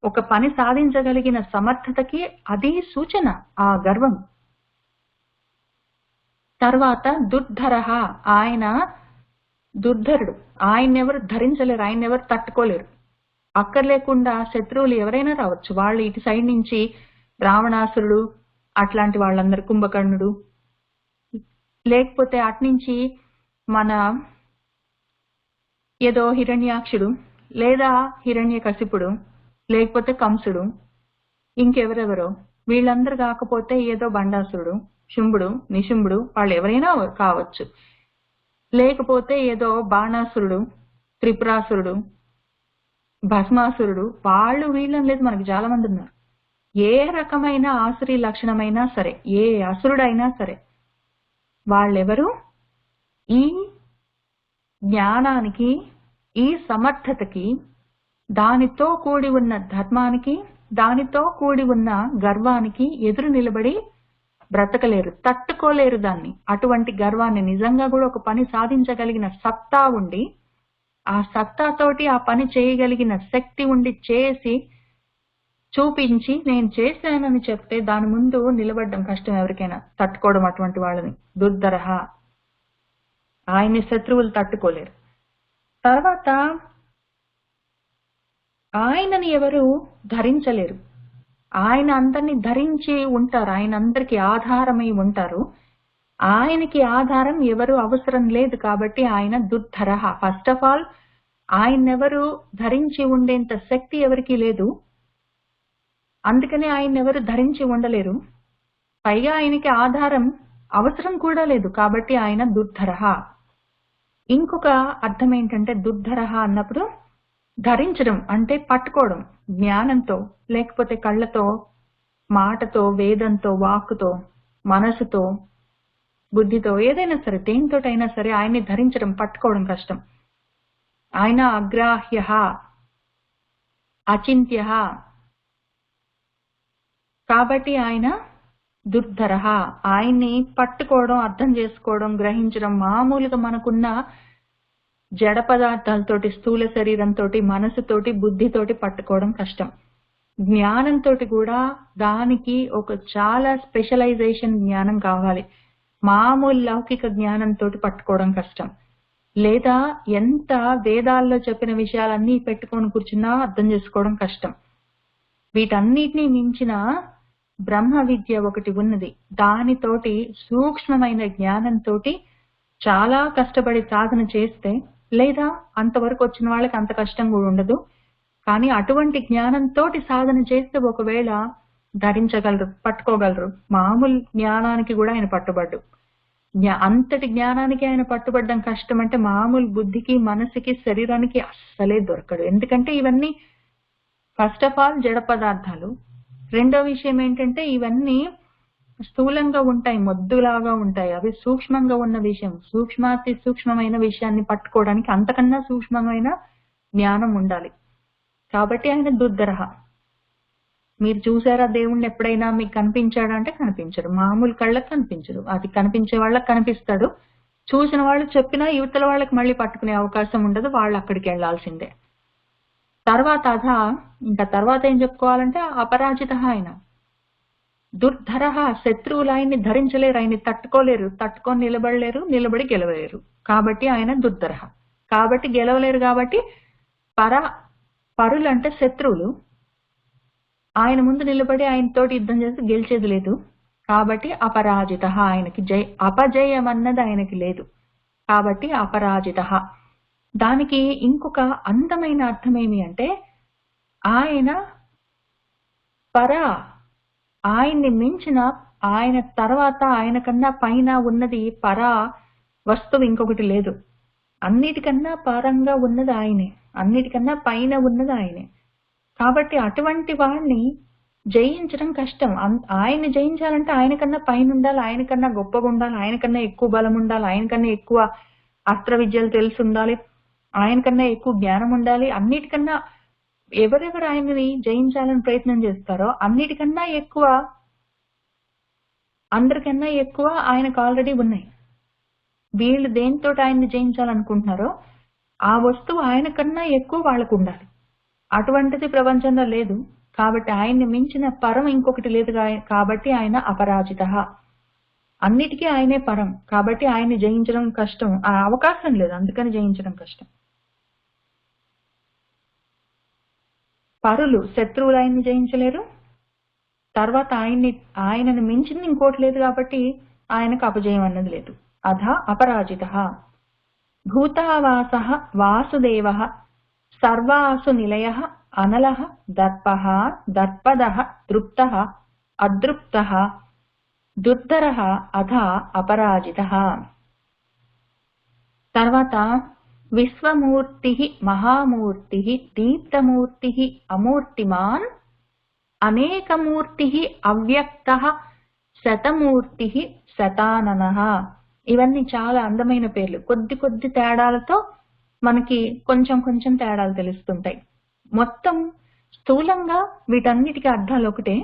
ఒక పని సాధించగలిగిన సమర్థతకి అది సూచన ఆ గర్వం. తర్వాత దుర్ధర. ఆయన దుర్ధరుడు, ఆయన్నెవరు ధరించలేరు, ఆయన్నెవరు తట్టుకోలేరు. అక్కర్లేకుండా శత్రువులు ఎవరైనా రావచ్చు, వాళ్ళు ఇటు సైడ్ నుంచి రావణాసురుడు అట్లాంటి వాళ్ళందరూ, కుంభకర్ణుడు, లేకపోతే అట్నుంచి మన ఏదో హిరణ్యాక్షుడు, లేదా హిరణ్యకశిపుడు, లేకపోతే కంసుడు, ఇంకెవరెవరో, వీళ్ళందరూ కాకపోతే ఏదో బండాసురుడు, శుంభుడు, నిశుంభుడు, వాళ్ళు ఎవరైనా కావచ్చు. లేకపోతే ఏదో బాణాసురుడు, త్రిపురాసురుడు, భస్మాసురుడు, వాళ్ళు వీళ్ళని లేదు, మనకి చాలా మంది ఉన్నారు. ఏ రకమైన ఆసురీ లక్షణమైనా సరే, ఏ అసురుడైనా సరే, వాళ్ళెవరు ఈ జ్ఞానానికి, ఈ సమర్థతకి, దానితో కూడి ఉన్న ధర్మానికి, దానితో కూడి ఉన్న గర్వానికి ఎదురు నిలబడి బ్రతకలేరు, తట్టుకోలేరు దాన్ని. అటువంటి గర్వాన్ని, నిజంగా కూడా ఒక పని సాధించగలిగిన సత్తా ఉండి, ఆ సత్తాతోటి ఆ పని చేయగలిగిన శక్తి ఉండి చేసి చూపించి నేను చేశానని చెప్తే దాని ముందు నిలబడడం కష్టం ఎవరికైనా, తట్టుకోవడం అటువంటి వాళ్ళని. దుర్ధరహ, ఆయన్ని శత్రువులు తట్టుకోలేరు. తర్వాత ఆయనని ఎవరు ధరించలేరు, ఆయన అందరినీ ధరించి ఉంటారు, ఆయన అందరికీ ఆధారమై ఉంటారు. ఆయనకి ఆధారం ఎవరు అవసరం లేదు కాబట్టి ఆయన దుర్ధరహ. ఫస్ట్ ఆఫ్ ఆల్ ఆయన్నెవరు ధరించి ఉండేంత శక్తి ఎవరికి లేదు, అందుకని ఆయన్నెవరు ధరించి ఉండలేరు. పైగా ఆయనకి ఆధారం అవసరం కూడా లేదు కాబట్టి ఆయన దుర్ధరహ. ఇంకొక అర్థం ఏంటంటే, దుర్ధరహ అన్నప్పుడు ధరించడం అంటే పట్టుకోవడం, జ్ఞానంతో, లేకపోతే కళ్ళతో, మాటతో, వేదంతో, వాక్కుతో, మనసుతో, బుద్ధితో, ఏదైనా సరే, దేనితోటైనా సరే ఆయన్ని ధరించడం, పట్టుకోవడం కష్టం. ఆయన అగ్రాహ్య, అచింత్య, కాబట్టి ఆయన దుర్ధరహ. ఆయన్ని పట్టుకోవడం, అర్థం చేసుకోవడం, గ్రహించడం మామూలుగా మనకున్న జడ పదార్థాలతోటి, స్థూల శరీరంతో, మనసుతోటి, బుద్ధితోటి పట్టుకోవడం కష్టం. జ్ఞానంతో కూడా దానికి ఒక చాలా స్పెషలైజేషన్ జ్ఞానం కావాలి. మామూలు లౌకిక జ్ఞానంతో పట్టుకోవడం కష్టం. లేదా ఎంత వేదాల్లో చెప్పిన విషయాలన్నీ పెట్టుకొని కూర్చున్నా అర్థం చేసుకోవడం కష్టం. వీటన్నిటినీ మించిన బ్రహ్మ విద్య ఒకటి ఉన్నది, దానితోటి సూక్ష్మమైన జ్ఞానంతో చాలా కష్టపడి సాధన చేస్తే, లేదా అంతవరకు వచ్చిన వాళ్ళకి అంత కష్టం కూడా ఉండదు, కానీ అటువంటి జ్ఞానంతో సాధన చేస్తే ఒకవేళ ధరించగలరు, పట్టుకోగలరు. మామూలు జ్ఞానానికి కూడా ఆయన పట్టుబడ్డు. అంతటి జ్ఞానానికి ఆయన పట్టుబడ్డం కష్టం అంటే మామూలు బుద్ధికి, మనసుకి, శరీరానికి అస్సలే దొరకడు. ఎందుకంటే ఇవన్నీ ఫస్ట్ ఆఫ్ ఆల్ జడ పదార్థాలు. రెండో విషయం ఏంటంటే ఇవన్నీ స్థూలంగా ఉంటాయి, మొద్దులాగా ఉంటాయి. అవి సూక్ష్మంగా ఉన్న విషయం, సూక్ష్మాతి సూక్ష్మమైన విషయాన్ని పట్టుకోవడానికి అంతకన్నా సూక్ష్మమైన జ్ఞానం ఉండాలి. కాబట్టి ఆయన దుర్ధరహ. మీరు చూసారా దేవుణ్ణి ఎప్పుడైనా మీకు కనిపించాడా అంటే కనిపించడు, మామూలు కళ్ళకు కనిపించడు, అది కనిపించే వాళ్ళకి కనిపిస్తాడు, చూసిన వాళ్ళు చెప్పినా యువతల వాళ్ళకి మళ్ళీ పట్టుకునే అవకాశం ఉండదు, వాళ్ళు అక్కడికి వెళ్లాల్సిందే. తర్వాత ఇంకా తర్వాత ఏం చెప్పుకోవాలంటే అపరాజిత ఆయన. దుర్ధర, శత్రువులు ఆయన్ని ధరించలేరు, ఆయన్ని తట్టుకోలేరు, తట్టుకొని నిలబడలేరు, నిలబడి గెలవలేరు. కాబట్టి ఆయన దుర్ధర. కాబట్టి గెలవలేరు. కాబట్టి పరులు అంటే శత్రువులు ఆయన ముందు నిలబడి ఆయనతోటి యుద్ధం చేసి గెలిచేది లేదు. కాబట్టి అపరాజిత, ఆయనకి అపజయం అన్నది ఆయనకి లేదు. కాబట్టి అపరాజిత. దానికి ఇంకొక అందమైన అర్థం ఏమి అంటే ఆయన ఆయన్ని మించిన, ఆయన తర్వాత ఆయన కన్నా పైన ఉన్నది వస్తువు ఇంకొకటి లేదు. అన్నిటికన్నా పరంగా ఉన్నది ఆయనే, అన్నిటికన్నా పైన ఉన్నది ఆయనే. కాబట్టి అటువంటి వాడిని జయించడం కష్టం. ఆయన్ని జయించాలంటే ఆయన కన్నా పైన ఉండాలి, ఆయన కన్నా గొప్పగా ఉండాలి, ఆయన కన్నా ఎక్కువ బలం ఉండాలి, ఆయన కన్నా ఎక్కువ అస్త్ర విద్యలు తెలిసి ఉండాలి, ఆయన కన్నా ఎక్కువ జ్ఞానం ఉండాలి. అన్నిటికన్నా ఎవరెవరు ఆయన్ని జయించాలని ప్రయత్నం చేస్తారో అన్నిటికన్నా ఎక్కువ, అందరికన్నా ఎక్కువ ఆయనకు ఆల్రెడీ ఉన్నాయి. వీళ్ళు దేనితో ఆయన్ని జయించాలనుకుంటున్నారో ఆ వస్తువు ఆయన కన్నా ఎక్కువ వాళ్ళకు ఉండాలి. అటువంటిది ప్రపంచంలో లేదు. కాబట్టి ఆయన్ని మించిన పరం ఇంకొకటి లేదు. కాబట్టి ఆయన అపరాజిత. అన్నిటికీ ఆయనే పరం. కాబట్టి ఆయన్ని జయించడం కష్టం, ఆ అవకాశం లేదు, అందుకని జయించడం కష్టం. పరులు, శత్రువులు ఆయన్ని జయించలేరు. తర్వాత ఆయనను మించింది ఇంకోటి లేదు. కాబట్టి ఆయనకు అపజయం అన్నది లేదు. అపరాజిత. భూతావాస వాసుదేవ సర్వాసు నిలయ అనల దర్ప దర్పద తృప్త అదృప్త దుర్ధర అపరాజిత. తర్వాత విశ్వమూర్తి మహామూర్తి దీప్తమూర్తి అమూర్తిమాన్ అనేకమూర్తి అవ్యక్త శతమూర్తి శతానన. ఇవన్నీ చాలా అందమైన పేర్లు. కొద్ది కొద్ది తేడాలతో మనకి కొంచెం కొంచెం తేడాలు తెలుస్తుంటాయి. మొత్తం స్థూలంగా వీటన్నిటికీ అర్థాలు ఒకటే,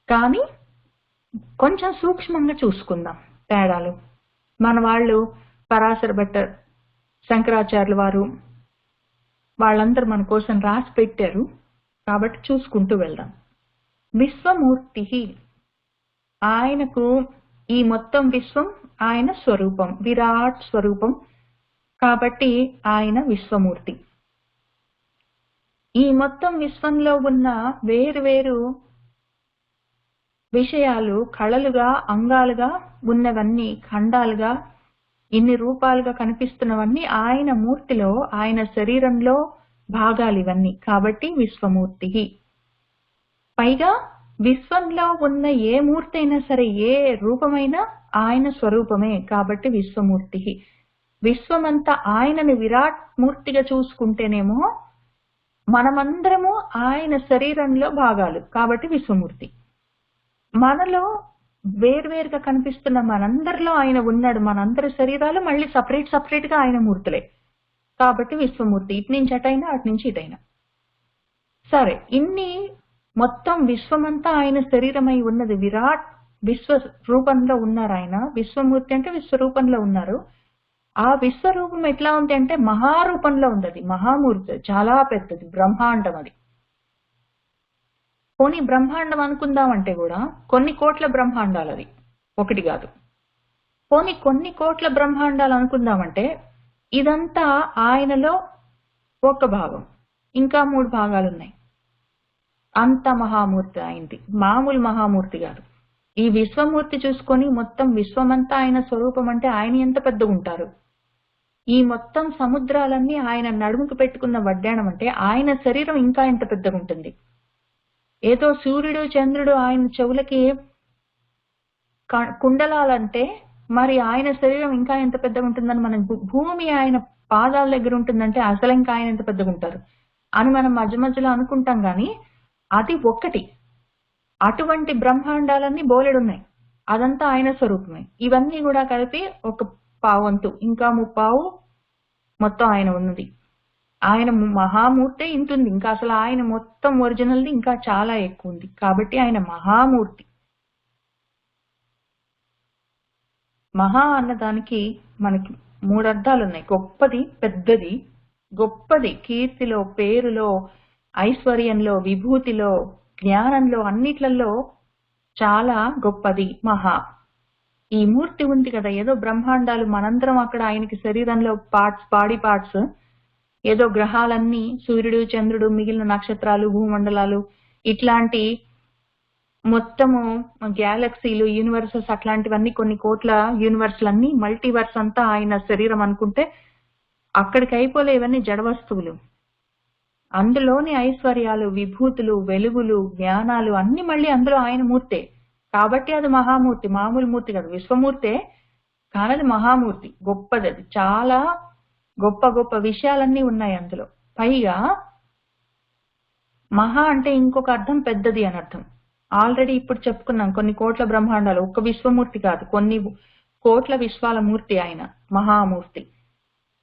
కానీ కొంచెం సూక్ష్మంగా చూసుకుందాం తేడాలు. మన వాళ్ళు పరాశర భట్టర్, శంకరాచార్యుల వారు వాళ్ళందరూ మన కోసం రాసి పెట్టారు. కాబట్టి చూసుకుంటూ వెళ్దాం. విశ్వమూర్తి, ఆయనకు ఈ మొత్తం విశ్వం ఆయన స్వరూపం, విరాట్ స్వరూపం. కాబట్టి ఆయన విశ్వమూర్తి. ఈ మొత్తం విశ్వంలో ఉన్న వేరు విషయాలు కళలుగా, అంగాలుగా ఉన్నవన్నీ, ఖండాలుగా, ఇన్ని రూపాలుగా కనిపిస్తున్నవన్నీ ఆయన మూర్తిలో, ఆయన శరీరంలో భాగాలు ఇవన్నీ. కాబట్టి విశ్వమూర్తి. పైగా విశ్వంలో ఉన్న ఏ మూర్తి అయినా సరే, ఏ రూపమైనా ఆయన స్వరూపమే. కాబట్టి విశ్వమూర్తి. విశ్వమంతా ఆయనని విరాట్ మూర్తిగా చూసుకుంటేనేమో మనమందరము ఆయన శరీరంలో భాగాలు. కాబట్టి విశ్వమూర్తి. మనలో వేర్వేరుగా కనిపిస్తున్న మనందరిలో ఆయన ఉన్నాడు. మనందరి శరీరాలు మళ్ళీ సపరేట్ గా ఆయన మూర్తులే. కాబట్టి విశ్వమూర్తి. ఇటు నుంచి అటైనా, అటు నుంచి ఇటైనా. సరే, ఇన్ని మొత్తం విశ్వమంతా ఆయన శరీరమై ఉన్నది. విరాట్ విశ్వ రూపంలో ఉన్నారు ఆయన. విశ్వమూర్తి అంటే విశ్వరూపంలో ఉన్నారు. ఆ విశ్వరూపం ఎట్లా ఉంది అంటే మహారూపంలో ఉంది. అది మహామూర్తి, చాలా పెద్దది, బ్రహ్మాండం. అది పోనీ బ్రహ్మాండం అనుకుందామంటే కూడా కొన్ని కోట్ల బ్రహ్మాండాలు, అది ఒకటి కాదు. పోనీ కొన్ని కోట్ల బ్రహ్మాండాలు అనుకుందామంటే ఇదంతా ఆయనలో ఒక భాగం, ఇంకా 3 భాగాలు ఉన్నాయి. అంత మహామూర్తి ఆయనది, మామూలు మహామూర్తి కాదు. ఈ విశ్వమూర్తి చూసుకొని మొత్తం విశ్వమంతా ఆయన స్వరూపం అంటే ఆయన ఎంత పెద్దగా ఉంటారు. ఈ మొత్తం సముద్రాలన్నీ ఆయన నడుముకు పెట్టుకున్న వడ్డాణం అంటే ఆయన శరీరం ఇంకా ఎంత పెద్దగా ఉంటుంది. ఏదో సూర్యుడు, చంద్రుడు ఆయన చెవులకి కుండలాలంటే మరి ఆయన శరీరం ఇంకా ఎంత పెద్దగా ఉంటుందని, మనం భూమి ఆయన పాదాల దగ్గర ఉంటుందంటే అసలు ఇంకా ఆయన ఎంత పెద్దగా ఉంటారు అని మనం మధ్య మధ్యలో అనుకుంటాం. కానీ అది ఒక్కటి. అటువంటి బ్రహ్మాండాలన్నీ బోలెడున్నాయి. అదంతా ఆయన స్వరూపమే. ఇవన్నీ కూడా కలిపి ఒక పావంతు, ఇంకా 3 మొత్తం ఆయన ఉన్నది. ఆయన మహామూర్తి ఇంటుంది. ఇంకా అసలు ఆయన మొత్తం ఒరిజినల్ది ఇంకా చాలా ఎక్కువ ఉంది. కాబట్టి ఆయన మహామూర్తి. మహా అన్నదానికి మనకి 3 అర్థాలు ఉన్నాయి. గొప్పది, పెద్దది. గొప్పది కీర్తిలో, పేరులో, ఐశ్వర్యంలో, విభూతిలో, జ్ఞానంలో, అన్నిట్లలో చాలా గొప్పది మహా. ఈ మూర్తి ఉంది కదా, ఏదో బ్రహ్మాండాలు మనందరం అక్కడ ఆయనకి శరీరంలో పార్ట్స్, బాడీ పార్ట్స్, ఏదో గ్రహాలన్నీ, సూర్యుడు, చంద్రుడు, మిగిలిన నక్షత్రాలు, భూమండలాలు, ఇట్లాంటి మొత్తము గ్యాలక్సీలు, యూనివర్సెస్, అట్లాంటివన్నీ కొన్ని కోట్ల యూనివర్స్లన్నీ, మల్టీవర్స్ అంతా ఆయన శరీరం అనుకుంటే అక్కడికి అయిపోలే. ఇవన్నీ జడ వస్తువులు. అందులోని ఐశ్వర్యాలు, విభూతులు, వెలుగులు, జ్ఞానాలు అన్ని మళ్ళీ అందులో ఆయన మూర్తే. కాబట్టి అది మహామూర్తి. మామూలు మూర్తి కాదు, విశ్వమూర్తే, కానీ అది మహామూర్తి, గొప్పది. అది చాలా గొప్ప గొప్ప విషయాలన్నీ ఉన్నాయి అందులో. పైగా మహా అంటే ఇంకొక అర్థం పెద్దది అని అర్థం. ఆల్రెడీ ఇప్పుడు చెప్పుకున్నాం, కొన్ని కోట్ల బ్రహ్మాండాలు, ఒక్క విశ్వమూర్తి కాదు, కొన్ని కోట్ల విశ్వాల మూర్తి ఆయన, మహామూర్తి.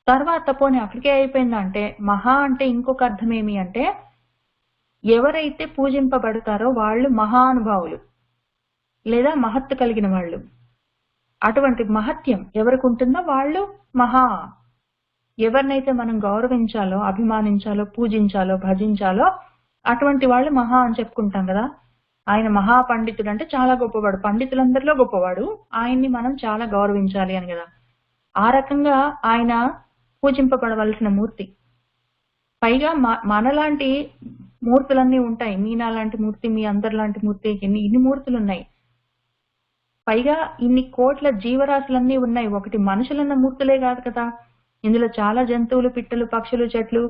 తర్వాత పోనీ అక్కడికే అయిపోయిందంటే, మహా అంటే ఇంకొక అర్థం ఏమి అంటే, ఎవరైతే పూజింపబడతారో వాళ్ళు మహానుభావులు లేదా మహత్తు కలిగిన వాళ్ళు. అటువంటి మహత్యం ఎవరికి ఉంటుందో వాళ్ళు మహా. ఎవరినైతే మనం గౌరవించాలో, అభిమానించాలో, పూజించాలో, భజించాలో అటువంటి వాళ్ళు మహా అని చెప్పుకుంటాం కదా. ఆయన మహా పండితుడు అంటే చాలా గొప్పవాడు, పండితులందరిలో గొప్పవాడు, ఆయన్ని మనం చాలా గౌరవించాలి అని కదా. ఆ రకంగా ఆయన పూజింపబడవలసిన మూర్తి. పైగా మనలాంటి మూర్తులన్నీ ఉంటాయి. మీనా లాంటి మూర్తి, మీ అందరిలాంటి మూర్తి, ఇన్ని మూర్తులు ఉన్నాయి. పైగా ఇన్ని కోట్ల జీవరాశులన్నీ ఉన్నాయి. ఒకటి మనుషులన్న మూర్తులే కాదు కదా, ఇందులో చాలా జంతువులు, పిట్టలు, పక్షులు, చెట్లు,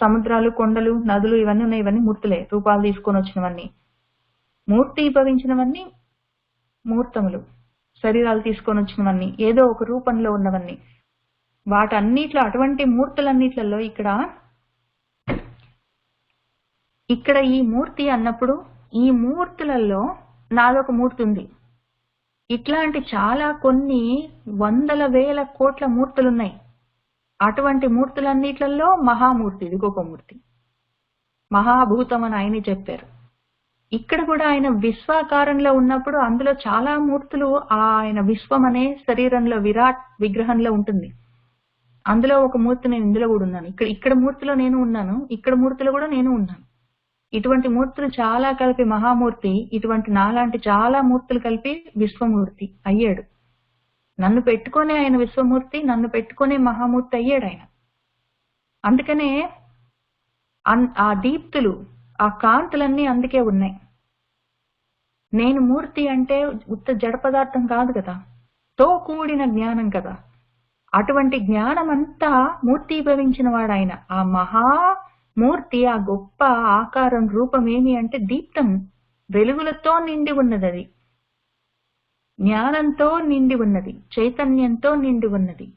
సముద్రాలు, కొండలు, నదులు ఇవన్నీ ఉన్నాయి. ఇవన్నీ మూర్తులే, రూపాలు తీసుకొని వచ్చినవన్నీ. మూర్తి భవించినవన్నీ మూర్తములు, శరీరాలు తీసుకొని వచ్చినవన్నీ, ఏదో ఒక రూపంలో ఉన్నవన్నీ. వాటన్నిట్లో, అటువంటి మూర్తులన్నిట్లలో ఇక్కడ ఈ మూర్తి అన్నప్పుడు, ఈ మూర్తులలో నాదొక మూర్తి ఉంది. ఇట్లాంటి చాలా కొన్ని వందల వేల కోట్ల మూర్తులున్నాయి. అటువంటి మూర్తులన్నిట్లలో మహామూర్తి ఇది గొప్ప మూర్తి. మహాభూతం అని ఆయనే చెప్పారు. ఇక్కడ కూడా ఆయన విశ్వాకారంలో ఉన్నప్పుడు అందులో చాలా మూర్తులు ఆయన విశ్వం అనే శరీరంలో, విరాట్ విగ్రహంలో ఉంటుంది. అందులో ఒక మూర్తి నేను ఇందులో కూడా ఉన్నాను. ఇక్కడ మూర్తిలో నేను ఉన్నాను, ఇక్కడ మూర్తిలో కూడా నేను ఉన్నాను. ఇటువంటి మూర్తులు చాలా కలిపి మహామూర్తి. ఇటువంటి నాలాంటి చాలా మూర్తులు కలిపి విశ్వమూర్తి అయ్యాడు. నన్ను పెట్టుకునే ఆయన విశ్వమూర్తి, నన్ను పెట్టుకునే మహామూర్తి అయ్యాడు ఆయన. అందుకనే ఆ దీప్తులు, ఆ కాంతులన్నీ అందుకే ఉన్నాయి. నేను మూర్తి అంటే ఉత్త జడ పదార్థం కాదు కదా, తో కూడిన జ్ఞానం కదా. అటువంటి జ్ఞానం అంతా మూర్తీభవించిన వాడు ఆయన. ఆ మహామూర్తి, ఆ గొప్ప ఆకారం, రూపం ఏమి అంటే దీప్తం, వెలుగులతో నిండి ఉన్నది. అది జ్ఞానంతో నిండి ఉన్నది, చైతన్యంతో నిండి ఉన్నది.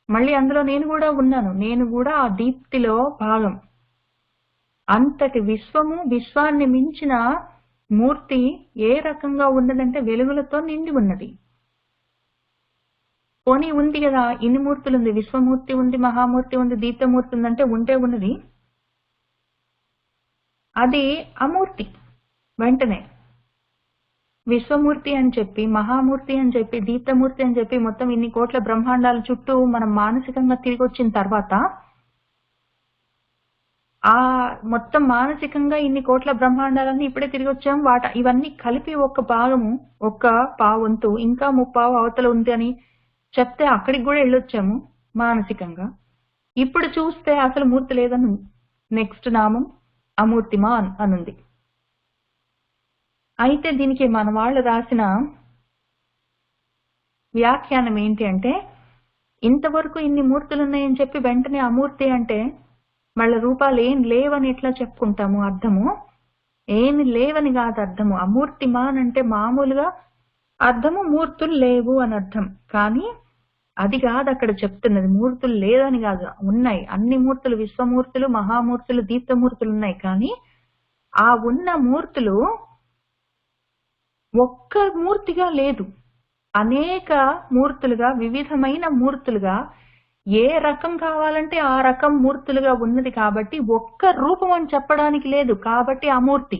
మళ్ళీ అందులో నేను కూడా ఉన్నాను, నేను కూడా ఆ దీప్తిలో భాగం. అంతటి విశ్వము, విశ్వాన్ని మించిన మూర్తి ఏ రకంగా ఉన్నదంటే వెలుగులతో నిండి ఉన్నది. పోనీ ఉంది కదా, ఇన్ని మూర్తులు ఉంది, విశ్వమూర్తి ఉంది, మహామూర్తి ఉంది, దీప్తమూర్తి ఉందంటే ఉంటే ఉన్నది, అది అమూర్తి. వెంటనే విశ్వమూర్తి అని చెప్పి, మహామూర్తి అని చెప్పి, దీప్తమూర్తి అని చెప్పి, మొత్తం ఇన్ని కోట్ల బ్రహ్మాండాల చుట్టూ మనం మానసికంగా తిరిగి వచ్చిన తర్వాత, ఆ మొత్తం మానసికంగా ఇన్ని కోట్ల బ్రహ్మాండాలన్నీ ఇప్పుడే తిరిగి వచ్చాం. ఇవన్నీ కలిపి ఒక భాగము, ఒక పావంతు, ఇంకా 3 అవతల ఉంది అని చెప్తే అక్కడికి కూడా వెళ్ళొచ్చాము మానసికంగా. ఇప్పుడు చూస్తే అసలు మూర్తి లేదని నెక్స్ట్ నామం అమూర్తిమా అనుంది. అయితే దీనికి మన వాళ్ళు రాసిన వ్యాఖ్యానం ఏంటి అంటే, ఇంతవరకు ఇన్ని మూర్తులు ఉన్నాయని చెప్పి వెంటనే అమూర్తి అంటే మళ్ళీ రూపాలు ఏం లేవని ఎట్లా చెప్పుకుంటాము? అర్థము ఏమి లేవని కాదు అర్థము. అమూర్తిమాన్ అంటే మామూలుగా అర్థము మూర్తులు లేవు అని అర్థం. కానీ అది కాదు అక్కడ చెప్తున్నది. మూర్తులు లేదని కాదు, ఉన్నాయి. అన్ని మూర్తులు, విశ్వమూర్తులు, మహామూర్తులు, దీప్తమూర్తులు ఉన్నాయి. కానీ ఆ ఉన్న మూర్తులు ఒక్క మూర్తిగా లేదు, అనేక మూర్తులుగా, వివిధమైన మూర్తులుగా, ఏ రకం కావాలంటే ఆ రకం మూర్తులుగా ఉన్నది. కాబట్టి ఒక్క రూపం అని చెప్పడానికి లేదు. కాబట్టి అమూర్తి,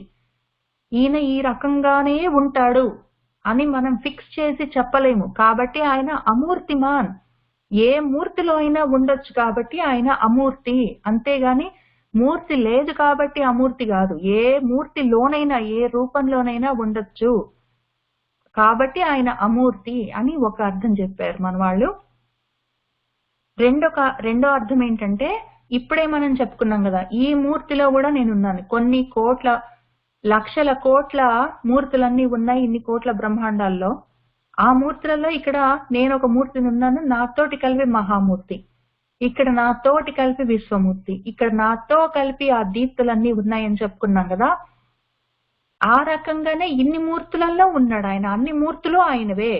ఈయన ఈ రకంగానే ఉంటాడు అని మనం ఫిక్స్ చేసి చెప్పలేము. కాబట్టి ఆయన అమూర్తిమాన్. ఏ మూర్తిలో అయినా ఉండొచ్చు కాబట్టి ఆయన అమూర్తి. అంతేగాని మూర్తి లేదు కాబట్టి అమూర్తి కాదు. ఏ మూర్తిలోనైనా ఏ రూపంలోనైనా ఉండొచ్చు కాబట్టి ఆయన అమూర్తి అని ఒక అర్థం చెప్పారు మన వాళ్ళు. రెండో అర్థం ఏంటంటే ఇప్పుడే మనం చెప్పుకున్నాం కదా, ఈ మూర్తిలో కూడా నేనున్నాను. కొన్ని కోట్ల లక్షల కోట్ల మూర్తులన్నీ ఉన్నాయి ఇన్ని కోట్ల బ్రహ్మాండాల్లో. ఆ మూర్తులలో ఇక్కడ నేను ఒక మూర్తిని ఉన్నాను, నాతోటి కలిపి మహామూర్తి, ఇక్కడ నాతోటి కలిపి విశ్వమూర్తి, ఇక్కడ నాతో కలిపి ఆ దీప్తులన్నీ ఉన్నాయని చెప్పుకున్నాం కదా. ఆ రకంగానే ఇన్ని మూర్తులలో ఉన్నాడు ఆయన. అన్ని మూర్తులు ఆయనవే.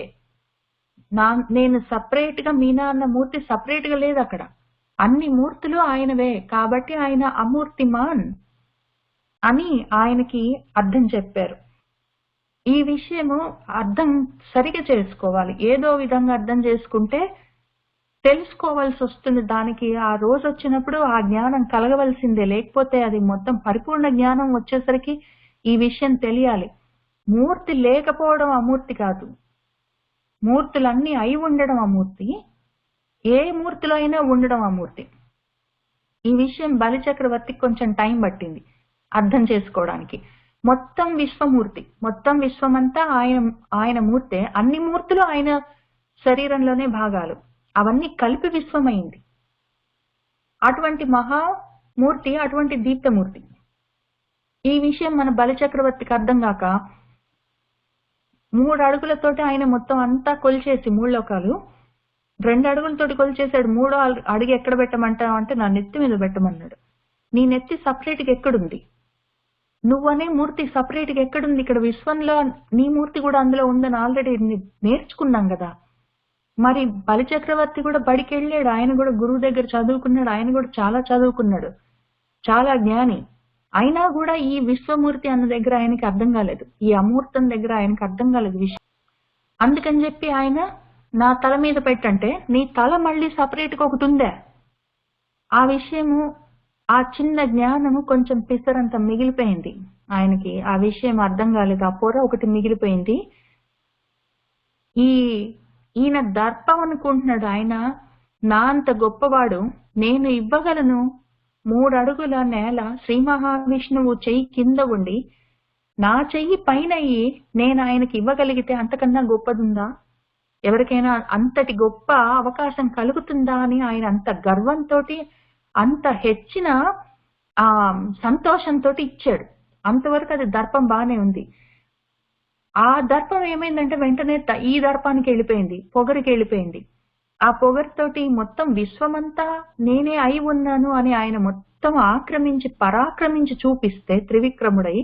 నేను సపరేట్ గా మీనా అన్న మూర్తి సపరేట్ గా లేదు అక్కడ. అన్ని మూర్తులు ఆయనవే కాబట్టి ఆయన అమూర్తిమాన్ అని ఆయనకి అర్థం చెప్పారు. ఈ విషయము అర్థం సరిగా చేసుకోవాలి. ఏదో విధంగా అర్థం చేసుకుంటే తెలుసుకోవాల్సి వస్తుంది. దానికి ఆ రోజు వచ్చినప్పుడు ఆ జ్ఞానం కలగవలసిందే. లేకపోతే అది మొత్తం పరిపూర్ణ జ్ఞానం వచ్చేసరికి ఈ విషయం తెలియాలి. మూర్తి లేకపోవడం అమూర్తి కాదు, మూర్తులన్నీ అయి ఉండడం అమూర్తి. ఏ మూర్తిలో అయినా ఉండడం అమూర్తి. ఈ విషయం బలి చక్రవర్తికి కొంచెం టైం పట్టింది అర్థం చేసుకోవడానికి. మొత్తం విశ్వమూర్తి, మొత్తం విశ్వమంతా ఆయన మూర్తే. అన్ని మూర్తులు ఆయన శరీరంలోనే భాగాలు, అవన్నీ కలిపి విశ్వమైంది. అటువంటి మహామూర్తి, అటువంటి దీప్తమూర్తి. ఈ విషయం మన బలి చక్రవర్తికి అర్థం కాక 3 అడుగులతోటి ఆయన మొత్తం అంతా కొలిచేసి 3 లోకాలు 2 అడుగులతోటి కొలిచేశాడు. 3వ అడుగు ఎక్కడ పెట్టమంటావు అంటే నా నెత్తి మీద పెట్టమన్నాడు. నీ నెత్తి సపరేట్ గా ఎక్కడుంది? నువ్వనే మూర్తి సపరేట్ గా ఎక్కడుంది? ఇక్కడ విశ్వంలో నీ మూర్తి కూడా అందులో ఉందని ఆల్రెడీ నేర్చుకున్నాం కదా. మరి బలి చక్రవర్తి కూడా బడికి వెళ్ళాడు, ఆయన కూడా గురువు దగ్గర చదువుకున్నాడు, ఆయన కూడా చాలా చదువుకున్నాడు, చాలా జ్ఞాని. అయినా కూడా ఈ విశ్వమూర్తి అన్న దగ్గర ఆయనకి అర్థం కాలేదు, ఈ అమూర్తం దగ్గర ఆయనకి అర్థం కాలేదు విషయం. అందుకని చెప్పి ఆయన నా తల మీద పెట్టంటే నీ తల మళ్ళీ సపరేట్ గా ఒకటి ఉందే. ఆ విషయము, ఆ చిన్న జ్ఞానము కొంచెం పిసరంత మిగిలిపోయింది ఆయనకి. ఆ విషయం అర్థం కాలేదు, ఆ పొర ఒకటి మిగిలిపోయింది. ఈయన దర్పం అనుకుంటున్నాడు. ఆయన నా అంత గొప్పవాడు, నేను ఇవ్వగలను 3 అడుగుల నేల. శ్రీ మహావిష్ణువు చెయ్యి కింద ఉండి నా చెయ్యి పైన నేను ఆయనకి ఇవ్వగలిగితే అంతకన్నా గొప్పదుందా? ఎవరికైనా అంతటి గొప్ప అవకాశం కలుగుతుందా అని ఆయన అంత గర్వంతో, అంత హెచ్చిన ఆ సంతోషంతో ఇచ్చాడు. అంతవరకు అది దర్పం బానే ఉంది. ఆ దర్పం ఏమైందంటే వెంటనే ఈ దర్పానికి వెళ్ళిపోయింది, పొగరికి వెళ్ళిపోయింది. ఆ పొగరితోటి మొత్తం విశ్వమంతా నేనే అయి ఉన్నాను అని ఆయన మొత్తం పరాక్రమించి చూపిస్తే త్రివిక్రముడై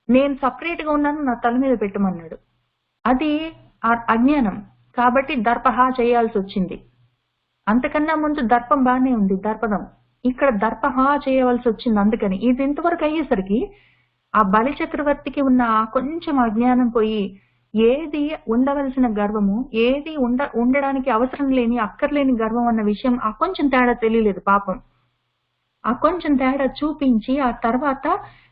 నేను సపరేట్ గా ఉన్నాను, నా తల మీద పెట్టమన్నాడు. అది అజ్ఞానం కాబట్టి దర్పహ చేయాల్సి వచ్చింది. అంతకన్నా ముందు దర్పం బానే ఉంది, దర్పణం. ఇక్కడ దర్పహ చేయవలసి వచ్చింది. అందుకని ఇది ఇంతవరకు అయ్యేసరికి ఆ బలి చక్రవర్తికి ఉన్న కొంచెం అజ్ఞానం పోయి ఏది ఉండవలసిన గర్వము, ఏది ఉండడానికి అవసరం లేని అక్కర్లేని గర్వం అన్న విషయం ఆ కొంచెం తేడా తెలియలేదు పాపం. ఆ కొంచెం తేడా చూపించి ఆ తర్వాత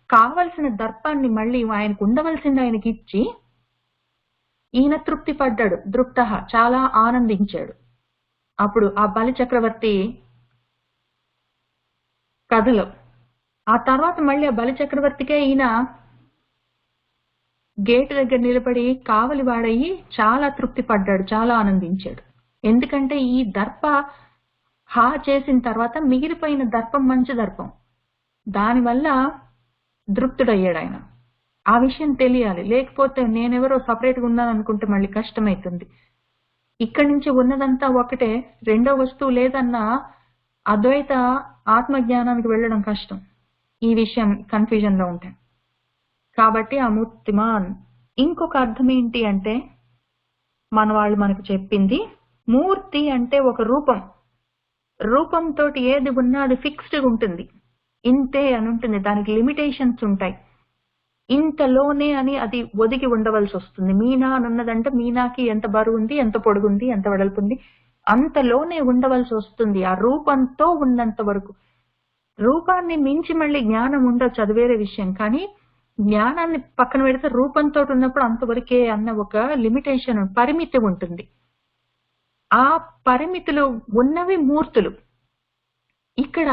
కావలసిన దర్పాన్ని మళ్ళీ ఆయనకు ఉండవలసింది ఆయనకి ఇచ్చి ఈయన తృప్తి పడ్డాడు. దృప్త చాలా ఆనందించాడు. అప్పుడు ఆ బలి చక్రవర్తి కథలో ఆ తర్వాత మళ్ళీ ఆ బలి చక్రవర్తికే ఈయన గేటు దగ్గర నిలబడి కావలి వాడయి చాలా తృప్తి పడ్డాడు, చాలా ఆనందించాడు. ఎందుకంటే ఈ దర్ప చేసిన తర్వాత మిగిలిపోయిన దర్పం మంచి దర్పం, దానివల్ల తృప్తుడయ్యాడు ఆయన. ఆ విషయం తెలియాలి. లేకపోతే నేనెవరో సపరేట్ గా ఉన్నాను అనుకుంటే మళ్ళీ కష్టమైతుంది. ఇక్కడి నుంచి ఉన్నదంతా ఒకటే, రెండో వస్తువు లేదన్న అద్వైత ఆత్మజ్ఞానానికి వెళ్ళడం కష్టం ఈ విషయం కన్ఫ్యూజన్ లో ఉంటాయి. కాబట్టి అమూర్తిమాన్. ఇంకొక అర్థం ఏంటి అంటే మన వాళ్ళు మనకు చెప్పింది, మూర్తి అంటే ఒక రూపం. రూపంతో ఏది ఉన్నా అది ఫిక్స్డ్ ఉంటుంది, ఇంతే అని ఉంటుంది. దానికి లిమిటేషన్స్ ఉంటాయి. ఇంతలోనే అని అది ఒదిగి ఉండవలసి వస్తుంది. మీనా అని ఉన్నదంటే మీనాకి ఎంత బరువు ఉంది, ఎంత పొడుగుంది, ఎంత వెడల్పు ఉంది, అంతలోనే ఉండవలసి వస్తుంది ఆ రూపంతో ఉన్నంత వరకు. రూపాన్ని మించి మళ్ళీ జ్ఞానం ఉండొచ్చు, అది వేరే విషయం. కానీ జ్ఞానాన్ని పక్కన పెడితే రూపంతో ఉన్నప్పుడు అంతవరకే అన్న ఒక లిమిటేషన్, పరిమితి ఉంటుంది. ఆ పరిమితులు ఉన్నవి మూర్తులు. ఇక్కడ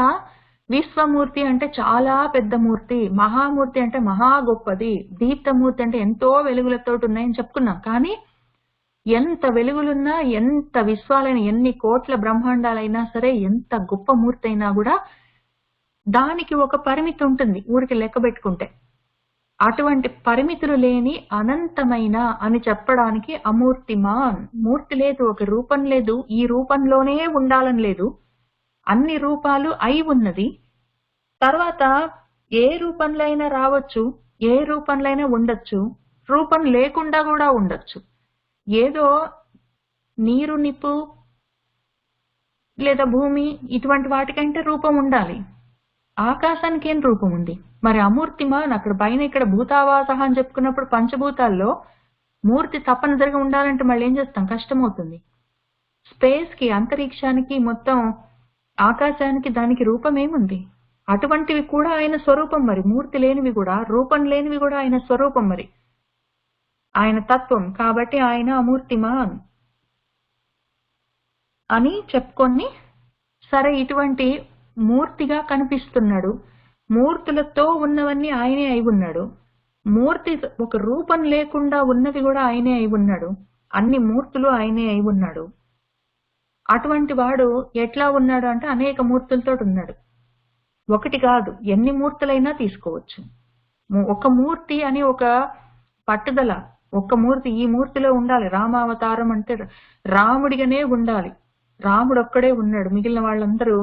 విశ్వమూర్తి అంటే చాలా పెద్ద మూర్తి, మహామూర్తి అంటే మహా గొప్పది, దీప్తమూర్తి అంటే ఎంతో వెలుగులతో ఉన్నాయని చెప్పుకున్నాం. కానీ ఎంత వెలుగులున్నా, ఎంత విశ్వాలైన, ఎన్ని కోట్ల బ్రహ్మాండాలైనా సరే, ఎంత గొప్ప మూర్తి అయినా కూడా దానికి ఒక పరిమితి ఉంటుంది ఊరికి లెక్క పెట్టుకుంటే. అటువంటి పరిమితులు లేని అనంతమైన అని చెప్పడానికి అమూర్తిమాన్. మూర్తి లేదు, ఒక రూపం లేదు, ఈ రూపంలోనే ఉండాలని లేదు, అన్ని రూపాలు అయి ఉన్నది. తర్వాత ఏ రూపంలో అయినా రావచ్చు, ఏ రూపంలో అయినా ఉండొచ్చు, రూపం లేకుండా కూడా ఉండొచ్చు. ఏదో నీరు, నిప్పు లేదా భూమి ఇటువంటి వాటికంటే రూపం ఉండాలి. ఆకాశానికి ఏం రూపం ఉంది? మరి అమూర్తిమాన్ అక్కడ పైన ఇక్కడ భూతావాస అని చెప్పుకున్నప్పుడు పంచభూతాల్లో మూర్తి తప్పనిసరిగా ఉండాలంటే మళ్ళీ ఏం చేస్తాం? కష్టమవుతుంది. స్పేస్ కి, అంతరిక్షానికి, మొత్తం ఆకాశానికి దానికి రూపం ఏముంది? అటువంటివి కూడా ఆయన స్వరూపం. మరి మూర్తి లేనివి కూడా, రూపం లేనివి కూడా ఆయన స్వరూపం, మరి ఆయన తత్వం. కాబట్టి ఆయన అమూర్తిమాన్ అని చెప్పుకొని, సరే ఇటువంటి మూర్తిగా కనిపిస్తున్నాడు, మూర్తులతో ఉన్నవన్నీ ఆయనే అయి ఉన్నాడు, మూర్తి ఒక రూపం లేకుండా ఉన్నది కూడా ఆయనే అయి ఉన్నాడు, అన్ని మూర్తులు ఆయనే అయి ఉన్నాడు. అటువంటి వాడు ఎట్లా ఉన్నాడు అంటే అనేక మూర్తులతో ఉన్నాడు. ఒకటి కాదు, ఎన్ని మూర్తులైనా తీసుకోవచ్చు. ఒక మూర్తి అని ఒక పట్టుదల, ఒక్క మూర్తి ఈ మూర్తిలో ఉండాలి, రామావతారం అంటే రాముడిగానే ఉండాలి, రాముడు ఒక్కడే ఉన్నాడు, మిగిలిన వాళ్ళందరూ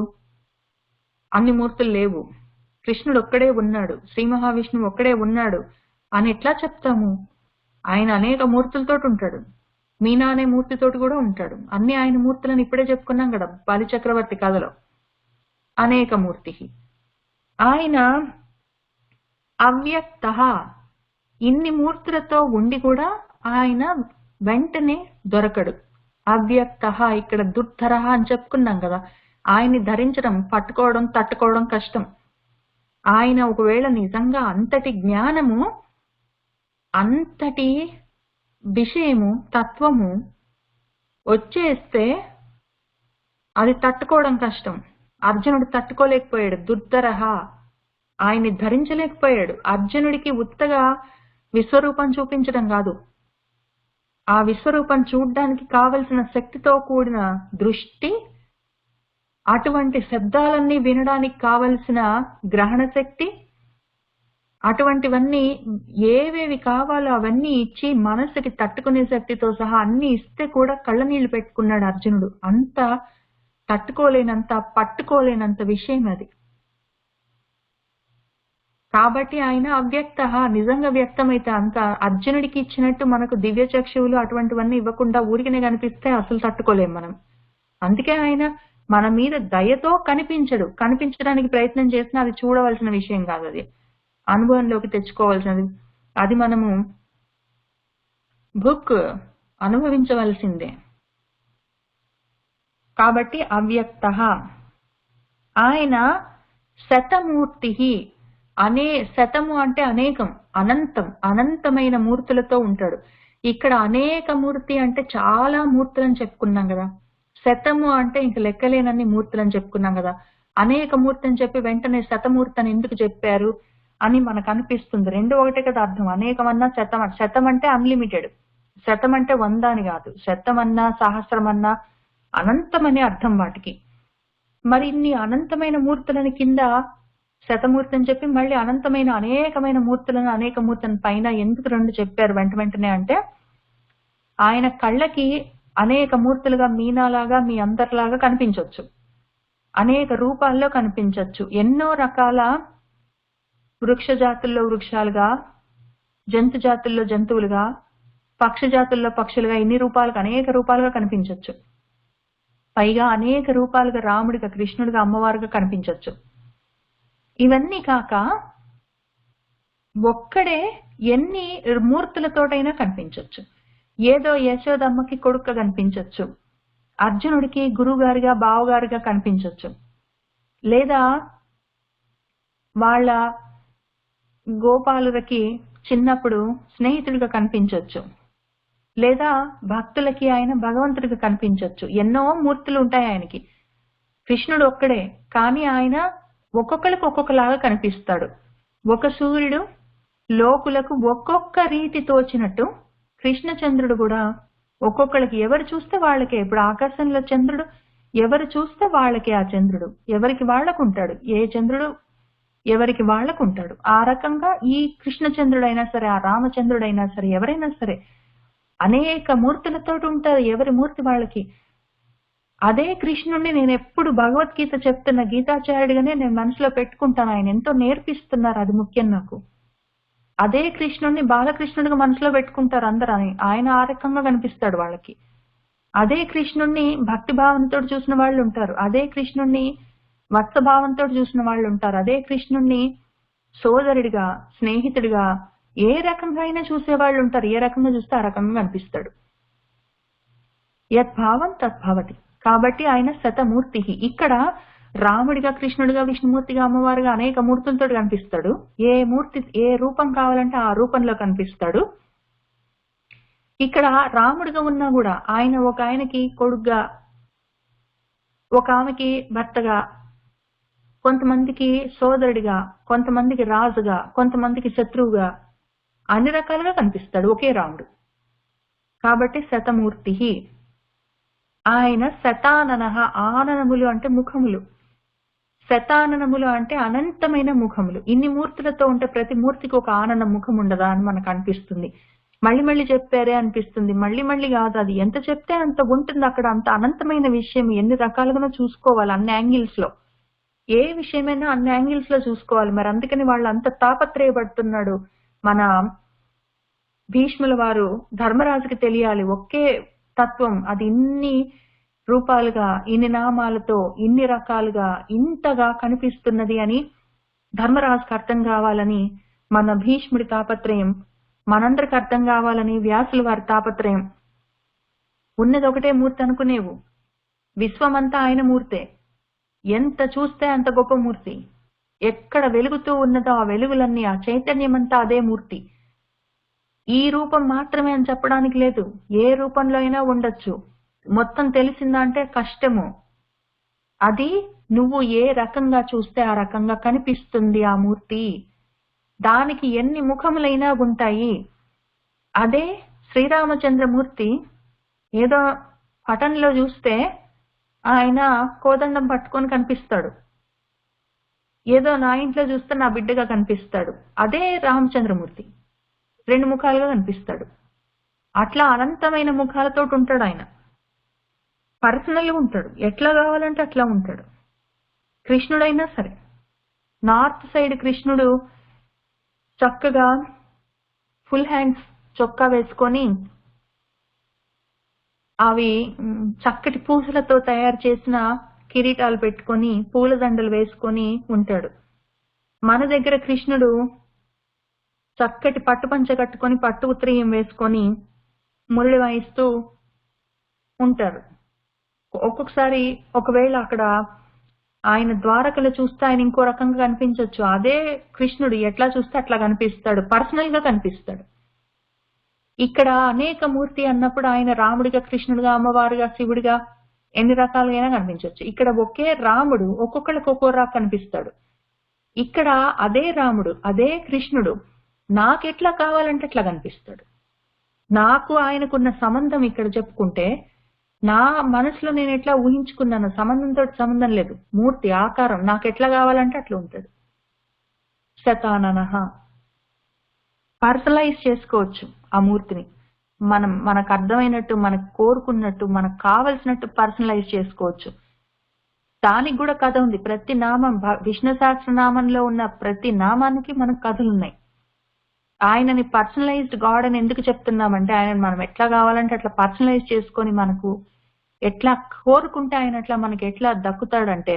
అన్ని మూర్తులు లేవు, కృష్ణుడు ఒక్కడే ఉన్నాడు, శ్రీ మహావిష్ణువు ఒక్కడే ఉన్నాడు అని ఎట్లా చెప్తాము? ఆయన అనేక మూర్తులతో ఉంటాడు, మీనా అనే మూర్తితోటి కూడా ఉంటాడు. అన్ని ఆయన మూర్తులను ఇప్పుడే చెప్పుకున్నాం కదా బలి చక్రవర్తి కథలో. అనేక మూర్తి ఆయన అవ్యక్త. ఇన్ని మూర్తులతో ఉండి కూడా ఆయన వెంటనే దొరకడు. అవ్యక్త. ఇక్కడ దుర్ధర అని చెప్పుకున్నాం కదా, ఆయన్ని ధరించడం, పట్టుకోవడం, తట్టుకోవడం కష్టం. ఆయన ఒకవేళ నిజంగా అంతటి జ్ఞానము, అంతటి విషయము, తత్వము వచ్చేస్తే అది తట్టుకోవడం కష్టం. అర్జునుడు తట్టుకోలేకపోయాడు, దుర్ధరహ, ఆయన్ని ధరించలేకపోయాడు. అర్జునుడికి ఉత్తగా విశ్వరూపం చూపించడం కాదు, ఆ విశ్వరూపం చూడ్డానికి కావలసిన శక్తితో కూడిన దృష్టి, అటువంటి శబ్దాలన్నీ వినడానికి కావలసిన గ్రహణ శక్తి, అటువంటివన్నీ ఏవేవి కావాలో అవన్నీ ఇచ్చి మనసుకి తట్టుకునే శక్తితో సహా అన్ని ఇస్తే కూడా కళ్ళనీళ్లు పెట్టుకున్నాడు అర్జునుడు. అంత తట్టుకోలేనంత, పట్టుకోలేనంత విషయం అది. కాబట్టి ఆయన అవ్యక్త. నిజంగా వ్యక్తమైతే అంత అర్జునుడికి ఇచ్చినట్టు మనకు దివ్య చక్షువులు అటువంటివన్నీ ఇవ్వకుండా ఊరికనే కనిపిస్తే అసలు తట్టుకోలేం మనం. అందుకే ఆయన మన మీద దయతో కనిపించడు. కనిపించడానికి ప్రయత్నం చేసినా అది చూడవలసిన విషయం కాదు, అది అనుభవంలోకి తెచ్చుకోవాల్సినది, అది మనము బుక్ అనుభవించవలసిందే. కాబట్టి అవ్యక్త. ఆయన శతమూర్తి. శతము అంటే అనేకం, అనంతం, అనంతమైన మూర్తులతో ఉంటాడు. ఇక్కడ అనేక మూర్తి అంటే చాలా మూర్తులని చెప్పుకున్నాం కదా, శతము అంటే ఇంక లెక్కలేనన్ని మూర్తులని చెప్పుకున్నాం కదా. అనేక మూర్తి అని చెప్పి వెంటనే శతమూర్తి అని ఎందుకు చెప్పారు అని మనకు అనిపిస్తుంది. రెండు ఒకటే కదా అర్థం. అనేకమన్నా శతం, శతం అంటే అన్లిమిటెడ్, శతం అంటే 100 అని కాదు, శతమన్నా సహస్రమన్నా అనంతమనే అర్థం వాటికి. మరి ఇన్ని అనంతమైన మూర్తులని కింద శతమూర్తి అని చెప్పి మళ్ళీ అనంతమైన అనేకమైన మూర్తులను, అనేక మూర్తులను పైన ఎందుకు రెండు చెప్పారు వెంట వెంటనే అంటే, ఆయన కళ్ళకి అనేక మూర్తులుగా మీనాలాగా మీ అందరిలాగా కనిపించవచ్చు, అనేక రూపాల్లో కనిపించవచ్చు, ఎన్నో రకాల వృక్ష జాతుల్లో వృక్షాలుగా, జంతు జాతుల్లో జంతువులుగా, పక్షి జాతుల్లో పక్షులుగా, ఇన్ని రూపాలుగా, అనేక రూపాలుగా కనిపించవచ్చు. పైగా అనేక రూపాలుగా రాముడిగా, కృష్ణుడిగా, అమ్మవారుగా కనిపించవచ్చు. ఇవన్నీ కాక ఒక్కడే ఎన్ని మూర్తులతోటైనా కనిపించవచ్చు. ఏదో యశోదమ్మకి కొడుకుగా కనిపించవచ్చు, అర్జునుడికి గురువుగారిగా, బావగారిగా కనిపించవచ్చు, లేదా వాళ్ళ గోపాలులకి చిన్నప్పుడు స్నేహితుడిగా కనిపించవచ్చు, లేదా భక్తులకి ఆయన భగవంతుడిగా కనిపించవచ్చు. ఎన్నో మూర్తులు ఉంటాయి ఆయనకి. కృష్ణుడు ఒక్కడే, కానీ ఆయన ఒక్కొక్కరికి ఒక్కొక్కలాగా కనిపిస్తాడు. ఒక సూర్యుడు లోకులకు ఒక్కొక్క రీతి తోచినట్టు కృష్ణచంద్రుడు కూడా ఒక్కొక్కరికి ఎవరు చూస్తే వాళ్ళకే. ఇప్పుడు ఆకాశంలో చంద్రుడు ఎవరు చూస్తే వాళ్ళకే ఆ చంద్రుడు, ఎవరికి వాళ్ళకుంటాడు. ఏ చంద్రుడు ఎవరికి వాళ్ళకుంటాడు. ఆ రకంగా ఈ కృష్ణచంద్రుడైనా సరే, ఆ రామచంద్రుడైనా సరే, ఎవరైనా సరే అనేక మూర్తులతో ఉంటారు, ఎవరి మూర్తి వాళ్ళకి. అదే కృష్ణుడిని నేను ఎప్పుడు భగవద్గీత చెప్తున్న గీతాచార్యుడిగానే నేను మనసులో పెట్టుకుంటాను. ఆయన ఎంతో నేర్పిస్తున్నారు, అది ముఖ్యం నాకు. అదే కృష్ణుడిని బాలకృష్ణుడిగా మనసులో పెట్టుకుంటారు అందరూ. ఆయన ఆ రకంగా కనిపిస్తాడు వాళ్ళకి. అదే కృష్ణుడిని భక్తి భావంతో చూసిన వాళ్ళు ఉంటారు, అదే కృష్ణుడిని వత్సభావంతో చూసిన వాళ్ళు ఉంటారు, అదే కృష్ణుడిని సోదరుడిగా, స్నేహితుడిగా, ఏ రకంగా అయినా చూసేవాళ్ళు ఉంటారు. ఏ రకంగా చూస్తే ఆ రకంగా కనిపిస్తాడు. యద్భావం తద్భవతి. కాబట్టి ఆయన శతమూర్తి. ఇక్కడ రాముడిగా, కృష్ణుడిగా, విష్ణుమూర్తిగా, అమ్మవారిగా అనేక మూర్తులతో కనిపిస్తాడు. ఏ మూర్తి ఏ రూపం కావాలంటే ఆ రూపంలో కనిపిస్తాడు. ఇక్కడ రాముడిగా ఉన్నా కూడా ఆయన ఒక ఆయనకి కొడుగ్గా, ఒక ఆమెకి భర్తగా, కొంతమందికి సోదరుడిగా, కొంతమందికి రాజుగా, కొంతమందికి శత్రువుగా, అన్ని రకాలుగా కనిపిస్తాడు ఒకే రాముడు. కాబట్టి శతమూర్తి. ఆయన శతానన. ఆననములు అంటే ముఖములు, శతాననములు అంటే అనంతమైన ముఖములు. ఇన్ని మూర్తులతో ఉంటే ప్రతి మూర్తికి ఒక ఆనన ముఖం ఉండదా అని మనకు అనిపిస్తుంది. మళ్ళీ మళ్ళీ చెప్పారే అనిపిస్తుంది. మళ్ళీ మళ్ళీ కాదు, అది ఎంత చెప్తే అంత ఉంటుంది అక్కడ. అంత అనంతమైన విషయం ఎన్ని రకాలుగానో చూసుకోవాలి, అన్ని యాంగిల్స్ లో. ఏ విషయమైనా అన్ని యాంగిల్స్ లో చూసుకోవాలి. మరి అందుకని వాళ్ళు అంత తాపత్రయపడుతున్నాడు. మన భీష్ముల వారు ధర్మరాజుకి తెలియాలి ఒకే తత్వం, అది ఇన్ని రూపాలుగా, ఇన్ని నామాలతో, ఇన్ని రకాలుగా, ఇంతగా కనిపిస్తున్నది అని ధర్మరాజుకి అర్థం కావాలని మన భీష్ముడి తాపత్రయం, మనందరికి అర్థం కావాలని వ్యాసుల వారి తాపత్రయం. ఉన్నది ఒకటే మూర్తి అనుకునేవు, విశ్వమంతా ఆయన మూర్తే. ఎంత చూస్తే అంత గొప్ప మూర్తి. ఎక్కడ వెలుగుతూ ఉన్నదో ఆ వెలుగులన్నీ, ఆ చైతన్యమంతా అదే మూర్తి. ఈ రూపం మాత్రమే అని చెప్పడానికి లేదు, ఏ రూపంలో అయినా ఉండొచ్చు. మొత్తం తెలిసిందా అంటే కష్టము. అది నువ్వు ఏ రకంగా చూస్తే ఆ రకంగా కనిపిస్తుంది ఆ మూర్తి. దానికి ఎన్ని ముఖములైనా ఉంటాయి. అదే శ్రీరామచంద్రమూర్తి ఏదో పటంలో చూస్తే ఆయన కోదండం పట్టుకొని కనిపిస్తాడు, ఏదో నా ఇంట్లో చూస్తే నా బిడ్డగా కనిపిస్తాడు. అదే రామచంద్రమూర్తి రెండు ముఖాలుగా కనిపిస్తాడు. అట్లా అనంతమైన ముఖాలతో ఉంటాడు ఆయన. పర్సనల్ గా ఉంటాడు, ఎట్లా కావాలంటే అట్లా ఉంటాడు. కృష్ణుడైనా సరే, నార్త్ సైడ్ కృష్ణుడు చక్కగా ఫుల్ హ్యాండ్స్ చొక్కా వేసుకొని, అవి చక్కటి పూసలతో తయారు చేసిన కిరీటాలు పెట్టుకొని, పూలదండలు వేసుకొని ఉంటాడు. మన దగ్గర కృష్ణుడు చక్కటి పట్టు పంచ కట్టుకొని, పట్టు ఉత్తరీయం వేసుకొని మురళి వాయిస్తూ ఉంటారు. ఒక్కొక్కసారి ఒకవేళ అక్కడ ఆయన ద్వారకలు చూస్తే ఆయన ఇంకో రకంగా కనిపించవచ్చు. అదే కృష్ణుడు ఎట్లా చూస్తే అట్లా కనిపిస్తాడు, పర్సనల్ గా కనిపిస్తాడు. ఇక్కడ అనేక మూర్తి అన్నప్పుడు ఆయన రాముడిగా, కృష్ణుడిగా, అమ్మవారిగా, శివుడిగా, ఎన్ని రకాలుగా కనిపించవచ్చు. ఇక్కడ ఒకే రాముడు ఒక్కొక్కరికి ఒక్కోరా కనిపిస్తాడు. ఇక్కడ అదే రాముడు, అదే కృష్ణుడు నాకెట్లా కావాలంటే అట్లా కనిపిస్తాడు. నాకు ఆయనకున్న సంబంధం ఇక్కడ చెప్పుకుంటే, నా మనసులో నేను ఎట్లా ఊహించుకున్నాను, సంబంధంతో సంబంధం లేదు. మూర్తి ఆకారం నాకు ఎట్లా కావాలంటే అట్లా ఉంటాడు. శతాననః. పర్సనలైజ్ చేసుకోవచ్చు ఆ మూర్తిని. మనకు అర్థమైనట్టు, మనకు కోరుకున్నట్టు, మనకు కావలసినట్టు పర్సనలైజ్ చేసుకోవచ్చు. దానికి కూడా కథ ఉంది. ప్రతి నామం, విష్ణు సహస్రనామంలో ఉన్న ప్రతి నామానికి మనకు కథలు ఉన్నాయి. ఆయనని పర్సనలైజ్డ్ గాడ్ అని ఎందుకు చెప్తున్నామంటే, ఆయన మనం ఎట్లా కావాలంటే అట్లా పర్సనలైజ్ చేసుకొని, మనకు ఎట్లా కోరుకుంటే ఆయన అట్లా మనకి ఎట్లా దక్కుతాడంటే,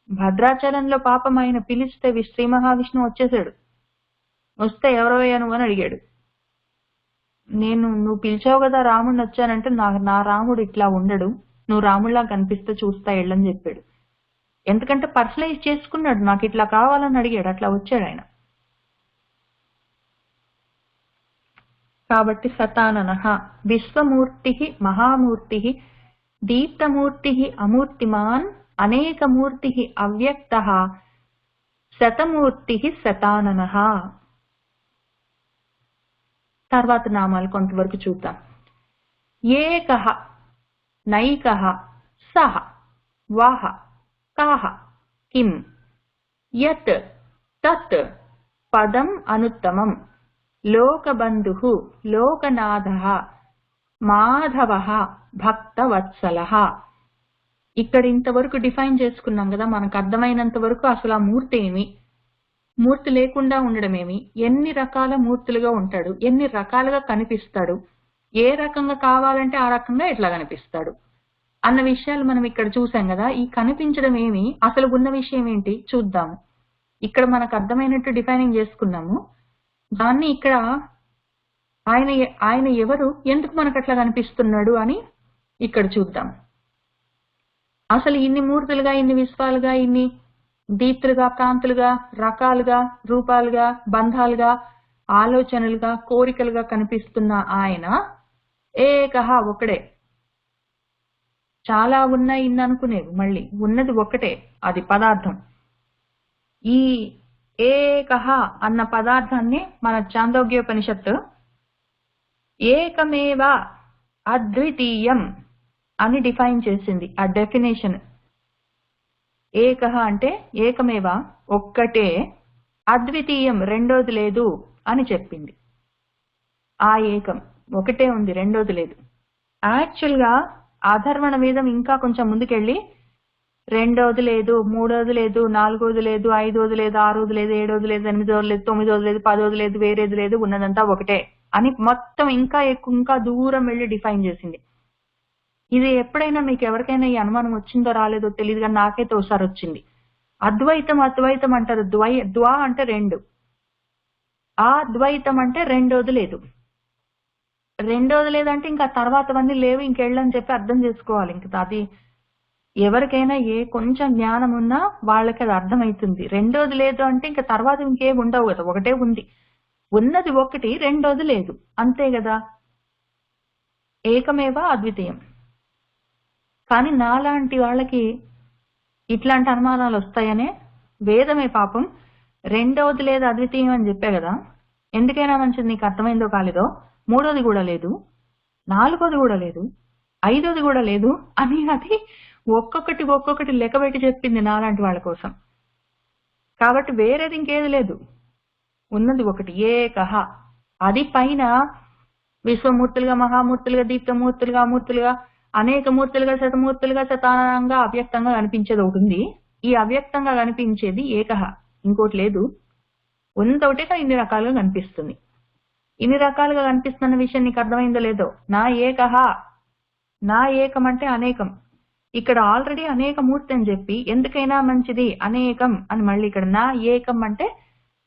భద్రాచలంలో పాపం ఆయన పిలిస్తే శ్రీ మహావిష్ణువు వచ్చేసాడు. వస్తే ఎవరయ్యా నువ్వు అని అడిగాడు. నువ్వు పిలిచావు కదా రాముడిని వచ్చానంటే, నా రాముడు ఇట్లా ఉండడు, నువ్వు రాముడిలా కనిపిస్తే చూస్తా వెళ్ళని చెప్పాడు. ఎందుకంటే పర్సనలైజ్ చేసుకున్నాడు, నాకు ఇట్లా కావాలని అడిగాడు, అట్లా వచ్చాడు ఆయన. కాబట్టి శతాననః. విశ్వమూర్తి మహామూర్తి దీప్తమూర్తి అమూర్తిమాన్ అనేకమూర్తి అవ్యక్తః శతమూర్తి శతాననః. తర్వాత నామాలు కొంతవరకు చూద్దాం. ఏకః నైకః సః వః కః కిం యత్ తత్ పదం అనుత్తమం లోకబంధుః లోకనాథః మాధవః భక్తవత్సలః. ఇక్కడ ఇంతవరకు డిఫైన్ చేసుకున్నాం కదా, మనకు అర్థమైనంత వరకు అసలు ఆ మూర్తి ఏమి, మూర్తి లేకుండా ఉండడమేమి, ఎన్ని రకాల మూర్తులుగా ఉంటాడు, ఎన్ని రకాలుగా కనిపిస్తాడు, ఏ రకంగా కావాలంటే ఆ రకంగా ఎట్లా కనిపిస్తాడు అన్న విషయాలు మనం ఇక్కడ చూసాం కదా. ఈ కనిపించడం ఏమి, అసలు ఉన్న విషయం ఏంటి చూద్దాము. ఇక్కడ మనకు అర్థమైనట్టు డిఫైనింగ్ చేసుకున్నాము. దాన్ని ఇక్కడ ఆయన ఎవరు, ఎందుకు మనకు అట్లా కనిపిస్తున్నాడు అని ఇక్కడ చూద్దాం. అసలు ఇన్ని మూర్తులుగా, ఇన్ని విశ్వాలుగా, ఇన్ని దీప్తులుగా, ప్రాంతులుగా, రకాలుగా, రూపాలుగా, బంధాలుగా, ఆలోచనలుగా, కోరికలుగా కనిపిస్తున్న ఆయన ఏకః ఒక్కడే. చాలా ఉన్నాయి ఇన్ని అనుకునేవి, మళ్ళీ ఉన్నది ఒక్కటే, అది పదార్థం. ఈ ఏకః అన్న పదార్థాన్ని మన చాందోగ్యోపనిషత్తు ఏకమేవ అద్వితీయం అని డిఫైన్ చేసింది. ఆ డెఫినేషన్ ఏకః అంటే ఏకమేవ ఒక్కటే, అద్వితీయం రెండోది లేదు అని చెప్పింది. ఆ ఏకం ఒకటే ఉంది, రెండోది లేదు. యాక్చువల్ గా అధర్వణ వేదం ఇంకా కొంచెం ముందుకెళ్ళి రెండోది లేదు, మూడోది లేదు, నాలుగోది లేదు, ఐదోది లేదు, ఆరోది లేదు, ఏడోది లేదు, ఎనిమిదోది లేదు, తొమ్మిదోది లేదు, పదోది లేదు, వేరేది లేదు, ఉన్నదంతా ఒకటే అని మొత్తం ఇంకా ఎక్కువ ఇంకా దూరం వెళ్ళి డిఫైన్ చేసింది. ఇది ఎప్పుడైనా మీకు ఎవరికైనా ఈ అనుమానం వచ్చిందో రాలేదో తెలియదు, కానీ నాకైతే ఒకసారి వచ్చింది. అద్వైతం అద్వైతం అంటారు, ద్వా అంటే రెండు, ఆ ద్వైతం అంటే రెండోది లేదు. రెండోది లేదంటే ఇంకా తర్వాతవన్నీ లేవు, ఇంకెళ్ళని చెప్పి అర్థం చేసుకోవాలి. ఇంకా అది ఎవరికైనా ఏ కొంచెం జ్ఞానం ఉన్నా వాళ్ళకి అది అర్థమవుతుంది. రెండోది లేదు అంటే ఇంకా తర్వాత ఇంకేం ఉండవు కదా, ఒకటే ఉంది. ఉన్నది ఒకటి, రెండోది లేదు, అంతే కదా. ఏకమేవ అద్వితీయం. కానీ నాలాంటి వాళ్ళకి ఇట్లాంటి అనుమానాలు వస్తాయనే వేదమే పాపం రెండవది లేదు అద్వితీయం అని చెప్పే కదా. ఎందుకైనా మంచిది, నీకు అర్థమైందో కాలేదో, మూడోది కూడా లేదు, నాలుగోది కూడా లేదు, ఐదోది కూడా లేదు అని అది ఒక్కొక్కటి లెక్కబెట్టి చెప్పింది నాలాంటి వాళ్ళ కోసం. కాబట్టి వేరేది ఇంకేది లేదు, ఉన్నది ఒకటి ఏకః. అది పైన విశ్వమూర్తులుగా, మహామూర్తులుగా, దీప్తమూర్తులుగా, అమూర్తులుగా, అనేక మూర్తులుగా, శతమూర్తులుగా, శతానంగా, అవ్యక్తంగా కనిపించేది ఒకటి ఉంది. ఈ అవ్యక్తంగా కనిపించేది ఏకః, ఇంకోటి లేదు. ఉన్నది ఒకటే కానీ ఇన్ని రకాలుగా కనిపిస్తుంది. ఇన్ని రకాలుగా కనిపిస్తున్న విషయం నీకు అర్థమైందో లేదో. నా ఏకః, నా ఏకం అంటే అనేకం. ఇక్కడ ఆల్రెడీ అనేక మూర్తి అని చెప్పి ఎందుకైనా మంచిది అనేకం అని మళ్ళీ ఇక్కడ నా ఏకం అంటే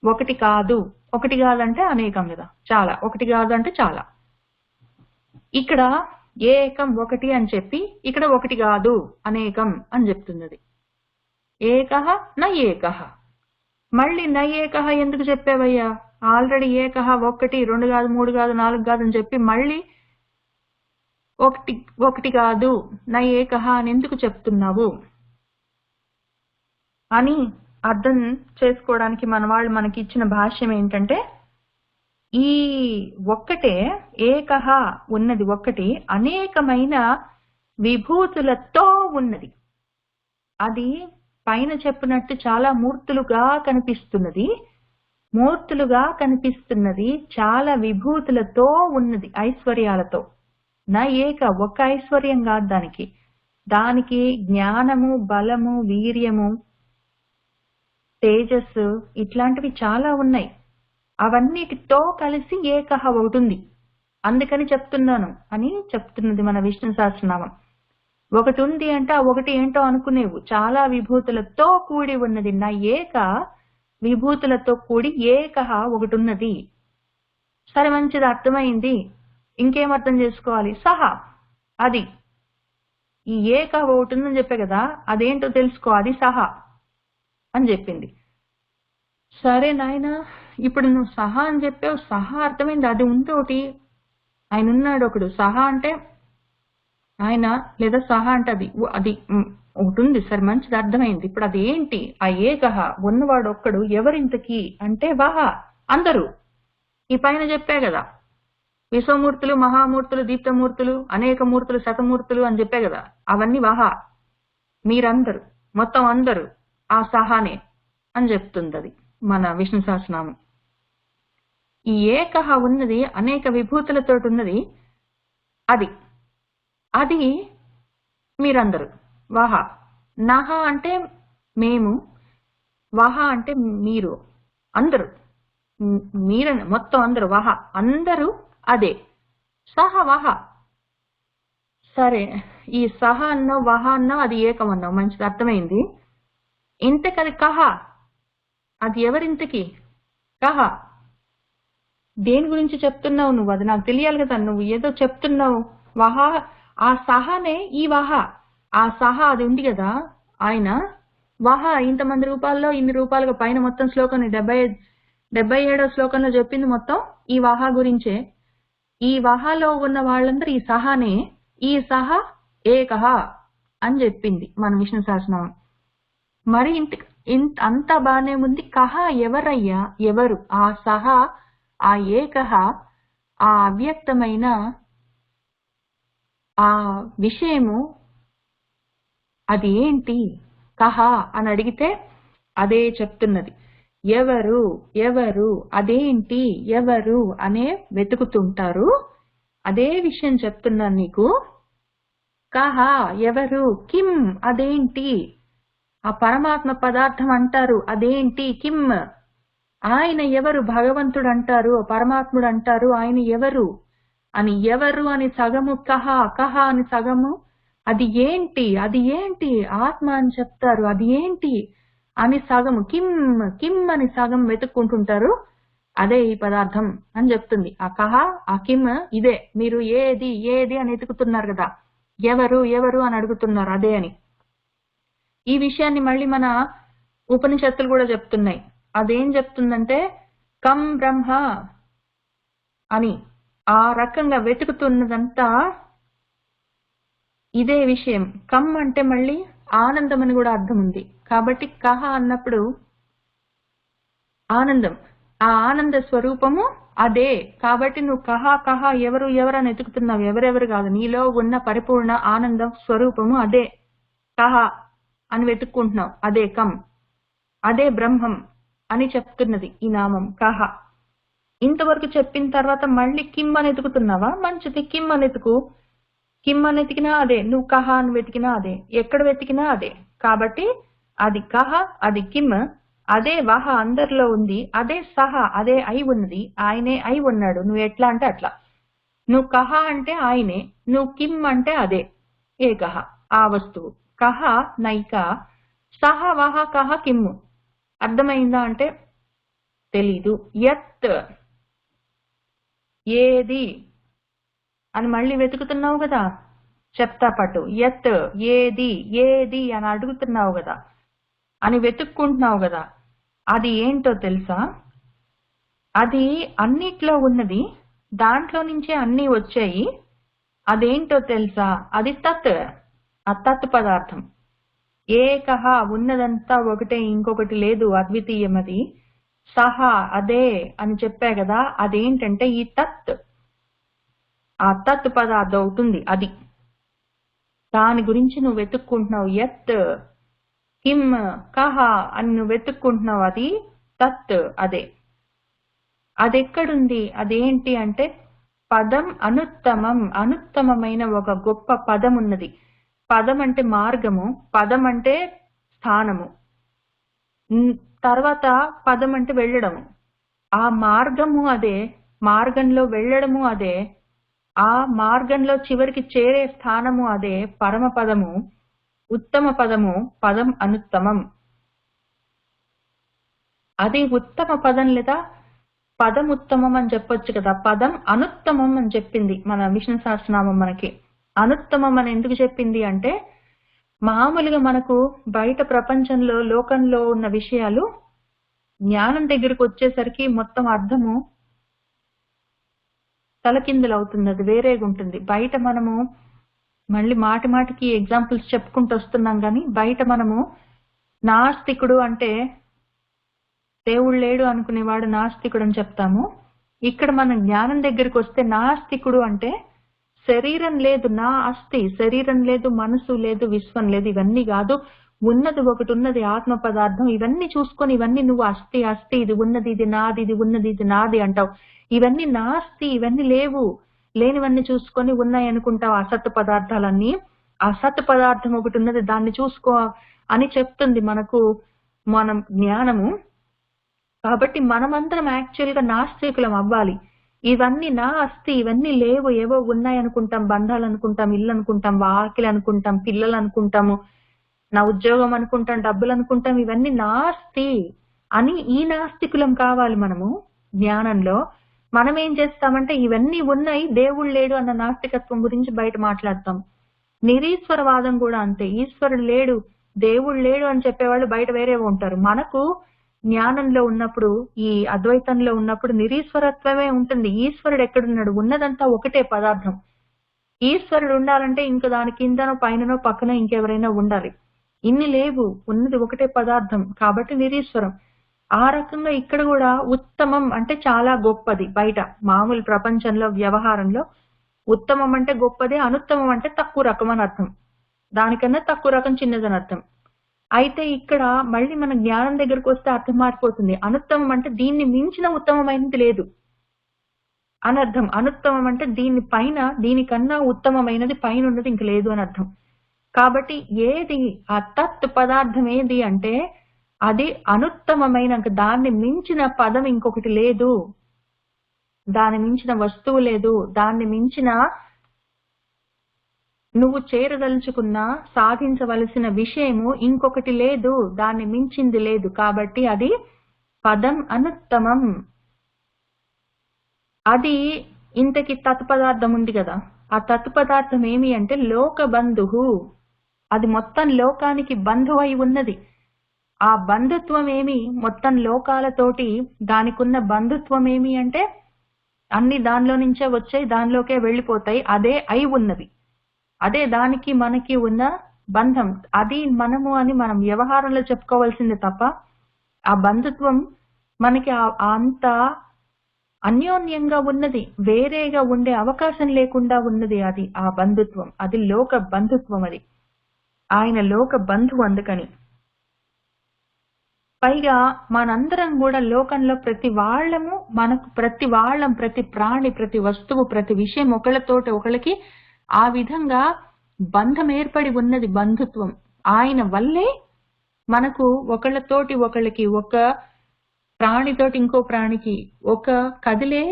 ఒకటి కాదు, ఒకటి కాదంటే అనేకం కదా, చాలా, ఒకటి కాదు అంటే చాలా. ఇక్కడ ఏకం ఒకటి అని చెప్పి ఇక్కడ ఒకటి కాదు అనేకం అని చెప్తున్నది. ఏకః న ఏకః. మళ్ళీ న ఏకః ఎందుకు చెప్పావయ్యా, ఆల్రెడీ ఏకః ఒకటి, రెండు కాదు, మూడు కాదు, నాలుగు కాదు అని చెప్పి మళ్ళీ ఒకటి కాదు నా ఏకః అని ఎందుకు చెప్తున్నావు అని అర్థం చేసుకోవడానికి మన వాళ్ళు మనకి ఇచ్చిన భాష్యం ఏంటంటే, ఈ ఒక్కటే ఏకః ఉన్నది ఒక్కటి అనేకమైన విభూతులతో ఉన్నది. అది పైన చెప్పినట్టు చాలా మూర్తులుగా కనిపిస్తున్నది, చాలా విభూతులతో ఉన్నది, ఐశ్వర్యాలతో. నా ఏక ఒక్క ఐశ్వర్యం కాదు, దానికి జ్ఞానము, బలము, వీర్యము, తేజస్సు ఇట్లాంటివి చాలా ఉన్నాయి. అవన్నిటితో కలిసి ఏకః ఒకటి ఉంది, అందుకని చెప్తున్నాను అని చెప్తున్నది మన విష్ణు సహస్రనామం. ఒకటి ఉంది అంటే ఆ ఒకటి ఏంటో అనుకునేవు, చాలా విభూతులతో కూడి ఉన్నది. నా ఏక విభూతులతో కూడి ఏకః ఒకటి ఉన్నది. సరే, మంచిది, అర్థమైంది. ఇంకేం అర్థం చేసుకోవాలి? సహా, అది ఈ ఏక ఒకటి ఉందని చెప్పే కదా, అదేంటో తెలుసుకో, అది సహా అని చెప్పింది. సరే నాయన, ఇప్పుడు నువ్వు సహా అని చెప్పావు, సహా అర్థమైంది, అది ఉంది ఒకటి, ఆయన ఉన్నాడు ఒకడు. సహా అంటే ఆయన, లేదా సహా అంటే అది ఒకటి ఉంది సరే, మంచిది, అర్థమైంది. ఇప్పుడు అది ఏంటి? ఆ ఏకహ ఉన్నవాడు ఒక్కడు ఎవరింతకి అంటే వహ అందరూ. ఈ పైన చెప్పే కదా, విశ్వమూర్తులు, మహామూర్తులు, దీప్తమూర్తులు, అనేక మూర్తులు, శతమూర్తులు అని చెప్పే కదా, అవన్నీ వహ మీరందరూ, మొత్తం అందరూ ఆ సహానే అని చెప్తుంది అది మన విష్ణు సహస్రనామం. ఈ ఏకహ ఉన్నది అనేక విభూతులతో ఉన్నది, అది అది మీరందరూ. వహ నహ అంటే మేము, వహ అంటే మీరు, అందరూ, మీరని మొత్తం అందరూ, వహ అందరూ అదే. సహ వహ సరే, ఈ సహ అన్నావు, వహ అన్నావు, అది ఏకం అన్నావు, మంచిది, అర్థమైంది. ఇంతకది కహ, అది ఎవరింతకి? కహ దేని గురించి చెప్తున్నావు నువ్వు? అది నాకు తెలియాలి కదా, నువ్వు ఏదో చెప్తున్నావు. వహ ఆ సహనే ఈ వహ, ఆ సహ అది ఉంది కదా ఆయన, వహ ఇంతమంది రూపాల్లో ఇన్ని రూపాలుగా పైన మొత్తం శ్లోకం 77వ శ్లోకంలో చెప్పింది మొత్తం ఈ వహ గురించే. ఈ వహలో ఉన్న వాళ్ళందరూ ఈ సహానే, ఈ సహ ఏకహ అని చెప్పింది మన విష్ణు సహస్రనామం. మరి అంత బానే ఉంది. కహ ఎవరయ్యా, ఎవరు? ఆ సహ, ఆ ఏకహ, ఆ అవ్యక్తమైన ఆ విషయము అది ఏంటి? కహ అని అడిగితే అదే చెప్తున్నది. ఎవరు ఎవరు, అదేంటి ఎవరు అనే వెతుకుతుంటారు. అదే విషయం చెప్తున్నాను నీకు. కహ ఎవరు, కిం అదేంటి, ఆ పరమాత్మ పదార్థం అంటారు, అదేంటి, కిం ఆయన ఎవరు, భగవంతుడు అంటారు, పరమాత్ముడు అంటారు, ఆయన ఎవరు అని, ఎవరు అని సగము కహ, కహ అని సగము అది ఏంటి, అది ఏంటి, ఆత్మ అని చెప్తారు, అది ఏంటి అని సగము, కిమ్ కిమ్ అని సగం వెతుక్కుంటుంటారు. అదే ఈ పదార్థం అని చెప్తుంది. ఆ కహ, ఆ కిమ్ ఇదే. మీరు ఏది ఏది అని వెతుకుతున్నారు కదా, ఎవరు ఎవరు అని అడుగుతున్నారు, అదే అని. ఈ విషయాన్ని మళ్ళీ మన ఉపనిషత్తులు కూడా చెప్తున్నాయి. అదేం చెప్తుందంటే కం బ్రహ్మ అని. ఆ రకంగా వెతుకుతున్నదంతా ఇదే విషయం. కమ్ అంటే మళ్ళీ ఆనందం అని కూడా అర్థం ఉంది. కాబట్టి కహ అన్నప్పుడు ఆనందం, ఆ ఆనంద స్వరూపము అదే. కాబట్టి నువ్వు కహ కహ ఎవరు ఎవరు అని వెతుకుతున్నావు, ఎవరెవరు కాదు, నీలో ఉన్న పరిపూర్ణ ఆనందం స్వరూపము అదే కహ అని వెతుక్కుంటున్నావు, అదే కం, అదే బ్రహ్మం అని చెప్తున్నది ఈ నామం కహ. ఇంతవరకు చెప్పిన తర్వాత మళ్ళీ కిమ్ అని వెతుకుతున్నావా? మంచిది, కిమ్ అని వెతుకు. కిమ్ అని వెతికినా అదే, నువ్వు కహ అని వెతికినా అదే, ఎక్కడ వెతికినా అదే. కాబట్టి అది కహ, అది కిమ్, అదే వహ అందరిలో ఉంది, అదే సహ, అదే అయి ఉన్నది, ఆయనే అయి ఉన్నాడు. నువ్వు ఎట్లా అంటే అట్లా. నువ్వు కహ అంటే ఆయనే, నువ్వు కిమ్ అంటే అదే ఏకహ ఆ వస్తువు. కహ నైక, సహ వహ కహ కిమ్. అర్థమైందా అంటే తెలీదు. యత్ ఏది అని మళ్ళీ వెతుకుతున్నావు కదా, చెప్తా పట్టు. యత్ ఏది ఏది అని అడుగుతున్నావు కదా, అని వెతుక్కుంటున్నావు కదా, అది ఏంటో తెలుసా? అది అన్నిట్లో ఉన్నది, దాంట్లో నుంచే అన్నీ వచ్చాయి. అదేంటో తెలుసా? అది తత్, ఆ తత్ పదార్థం. ఏకహ ఉన్నదంతా ఒకటే, ఇంకొకటి లేదు, అద్వితీయమది. సహ అదే అని చెప్పా కదా, అదేంటంటే ఈ తత్, ఆ తత్ పదార్థం అవుతుంది అది. దాని గురించి నువ్వు వెతుక్కుంటున్నావు. యత్ కిమ్ కహ అని నువ్వు వెతుక్కుంటున్నావు, అది తత్ అదే. అదెక్కడుంది, అదేంటి అంటే పదం అనుత్తమం, అనుత్తమమైన ఒక గొప్ప పదం ఉన్నది. పదం అంటే మార్గము, పదం అంటే స్థానము, తర్వాత పదం అంటే వెళ్ళడము. ఆ మార్గము అదే, మార్గంలో వెళ్ళడము అదే, ఆ మార్గంలో చివరికి చేరే స్థానము అదే. పరమ పదము, ఉత్తమ పదము, పదం అనుత్తమం. అది ఉత్తమ పదం లేదా పదం ఉత్తమం అని చెప్పొచ్చు కదా. పదం అనుత్తమం అని చెప్పింది మన విష్ణు సహస్రనామం మనకి. అనుత్తమం అని ఎందుకు చెప్పింది అంటే, మామూలుగా మనకు బయట ప్రపంచంలో లోకంలో ఉన్న విషయాలు జ్ఞానం దగ్గరకు వచ్చేసరికి మొత్తం అర్థము తలకిందులు అవుతుంది, అది వేరేగా ఉంటుంది. బయట మనము మళ్ళీ మాటి మాటికి ఎగ్జాంపుల్స్ చెప్పుకుంటూ వస్తున్నాం, కానీ బయట మనము నాస్తికుడు అంటే దేవుడు లేడు అనుకునేవాడు నాస్తికుడు అని చెప్తాము. ఇక్కడ మనం జ్ఞానం దగ్గరికి వస్తే నాస్తికుడు అంటే శరీరం లేదు, నా అస్థి, శరీరం లేదు, మనసు లేదు, విశ్వం లేదు, ఇవన్నీ కాదు, ఉన్నది ఒకటి ఉన్నది, ఆత్మ పదార్థం. ఇవన్నీ చూసుకొని ఇవన్నీ నువ్వు అస్థి అస్థి, ఇది ఉన్నది, ఇది నాది, ఇది ఉన్నది, ఇది నాది అంటావు. ఇవన్నీ నాస్తి, ఇవన్నీ లేవు, లేనివన్నీ చూసుకొని ఉన్నాయి అనుకుంటావు. అసత్ పదార్థాలన్నీ, అసత్ పదార్థం ఒకటి ఉన్నది, దాన్ని చూసుకో అని చెప్తుంది మనకు మనం జ్ఞానము. కాబట్టి మనమందరం యాక్చువల్ గా నాస్తికులం అవ్వాలి. ఇవన్నీ నా అస్థి, ఇవన్నీ లేవు, ఏవో ఉన్నాయి అనుకుంటాం, బంధాలు అనుకుంటాం, ఇల్లు అనుకుంటాం, వాకిలు అనుకుంటాం, పిల్లలు అనుకుంటాము, నా ఉద్యోగం అనుకుంటాం, డబ్బులు అనుకుంటాం, ఇవన్నీ నాస్తి అని ఈ నాస్తికులం కావాలి మనము. జ్ఞానంలో మనం ఏం చేస్తామంటే ఇవన్నీ ఉన్నాయి, దేవుడు లేడు అన్న నాస్తికత్వం గురించి బయట మాట్లాడతాం. నిరీశ్వరవాదం కూడా అంతే, ఈశ్వరుడు లేడు, దేవుడు లేడు అని చెప్పేవాళ్ళు బయట వేరే ఉంటారు. మనకు జ్ఞానంలో ఉన్నప్పుడు, ఈ అద్వైతంలో ఉన్నప్పుడు నిరీశ్వరత్వమే ఉంటుంది. ఈశ్వరుడు ఎక్కడున్నాడు? ఉన్నదంతా ఒకటే పదార్థం. ఈశ్వరుడు ఉండాలంటే ఇంక దాని కిందనో పైననో పక్కన ఇంకెవరైనా ఉండాలి. ఇన్ని లేవు, ఉన్నది ఒకటే పదార్థం, కాబట్టి నిరీశ్వరం. ఆ రకంగా ఇక్కడ కూడా ఉత్తమం అంటే చాలా గొప్పది. బయట మామూలు ప్రపంచంలో వ్యవహారంలో ఉత్తమం అంటే గొప్పదే, అనుత్తమం అంటే తక్కువ రకం అని అర్థం, దానికన్నా తక్కువ రకం చిన్నదని అర్థం. అయితే ఇక్కడ మళ్ళీ మన జ్ఞానం దగ్గరకు వస్తే అర్థం మారిపోతుంది. అనుత్తమం అంటే దీన్ని మించిన ఉత్తమమైనది లేదు అని అర్థం. అనుత్తమం అంటే దీని పైన, దీనికన్నా ఉత్తమమైనది పైన ఉన్నది ఇంక లేదు అని అర్థం. కాబట్టి ఏది ఆ తత్ పదార్థం ఏది అంటే అది అనుత్తమమైన, దాన్ని మించిన పదం ఇంకొకటి లేదు, దాన్ని మించిన వస్తువు లేదు, దాన్ని మించిన నువ్వు చేరదలుచుకున్న సాధించవలసిన విషయము ఇంకొకటి లేదు, దాన్ని మించింది లేదు. కాబట్టి అది పదం అనుత్తమం. అది ఇంతకి తత్పదార్థం ఉంది కదా, ఆ తత్పదార్థం ఏమి అంటే లోక బంధువు. అది మొత్తం లోకానికి బంధువు అయి ఉన్నది. ఆ బంధుత్వం ఏమి, మొత్తం లోకాలతోటి దానికున్న బంధుత్వం ఏమి అంటే అన్ని దానిలో నుంచే వచ్చాయి, దానిలోకే వెళ్ళిపోతాయి, అదే అయి ఉన్నది, అదే దానికి మనకి ఉన్న బంధం. అది మనము అని మనం వ్యవహారంలో చెప్పుకోవాల్సింది తప్ప ఆ బంధుత్వం మనకి అంత అన్యోన్యంగా ఉన్నది, వేరేగా ఉండే అవకాశం లేకుండా ఉన్నది. అది ఆ బంధుత్వం, అది లోక బంధుత్వం. అది ఆయన లోక బంధువు. అందుకని పైగా మనందరం కూడా లోకంలో ప్రతి వాళ్ళము, మనకు ప్రతి వాళ్ళం, ప్రతి ప్రాణి, ప్రతి వస్తువు, ప్రతి విషయం ఒకళ్ళతోటి ఒకళ్ళకి ఆ విధంగా బంధం ఏర్పడి ఉన్నది, బంధుత్వం. ఆయన వల్లే మనకు ఒకళ్ళతోటి ఒకళ్ళకి, ఒక ప్రాణితోటి ఇంకో ప్రాణికి, ఒక కదిలే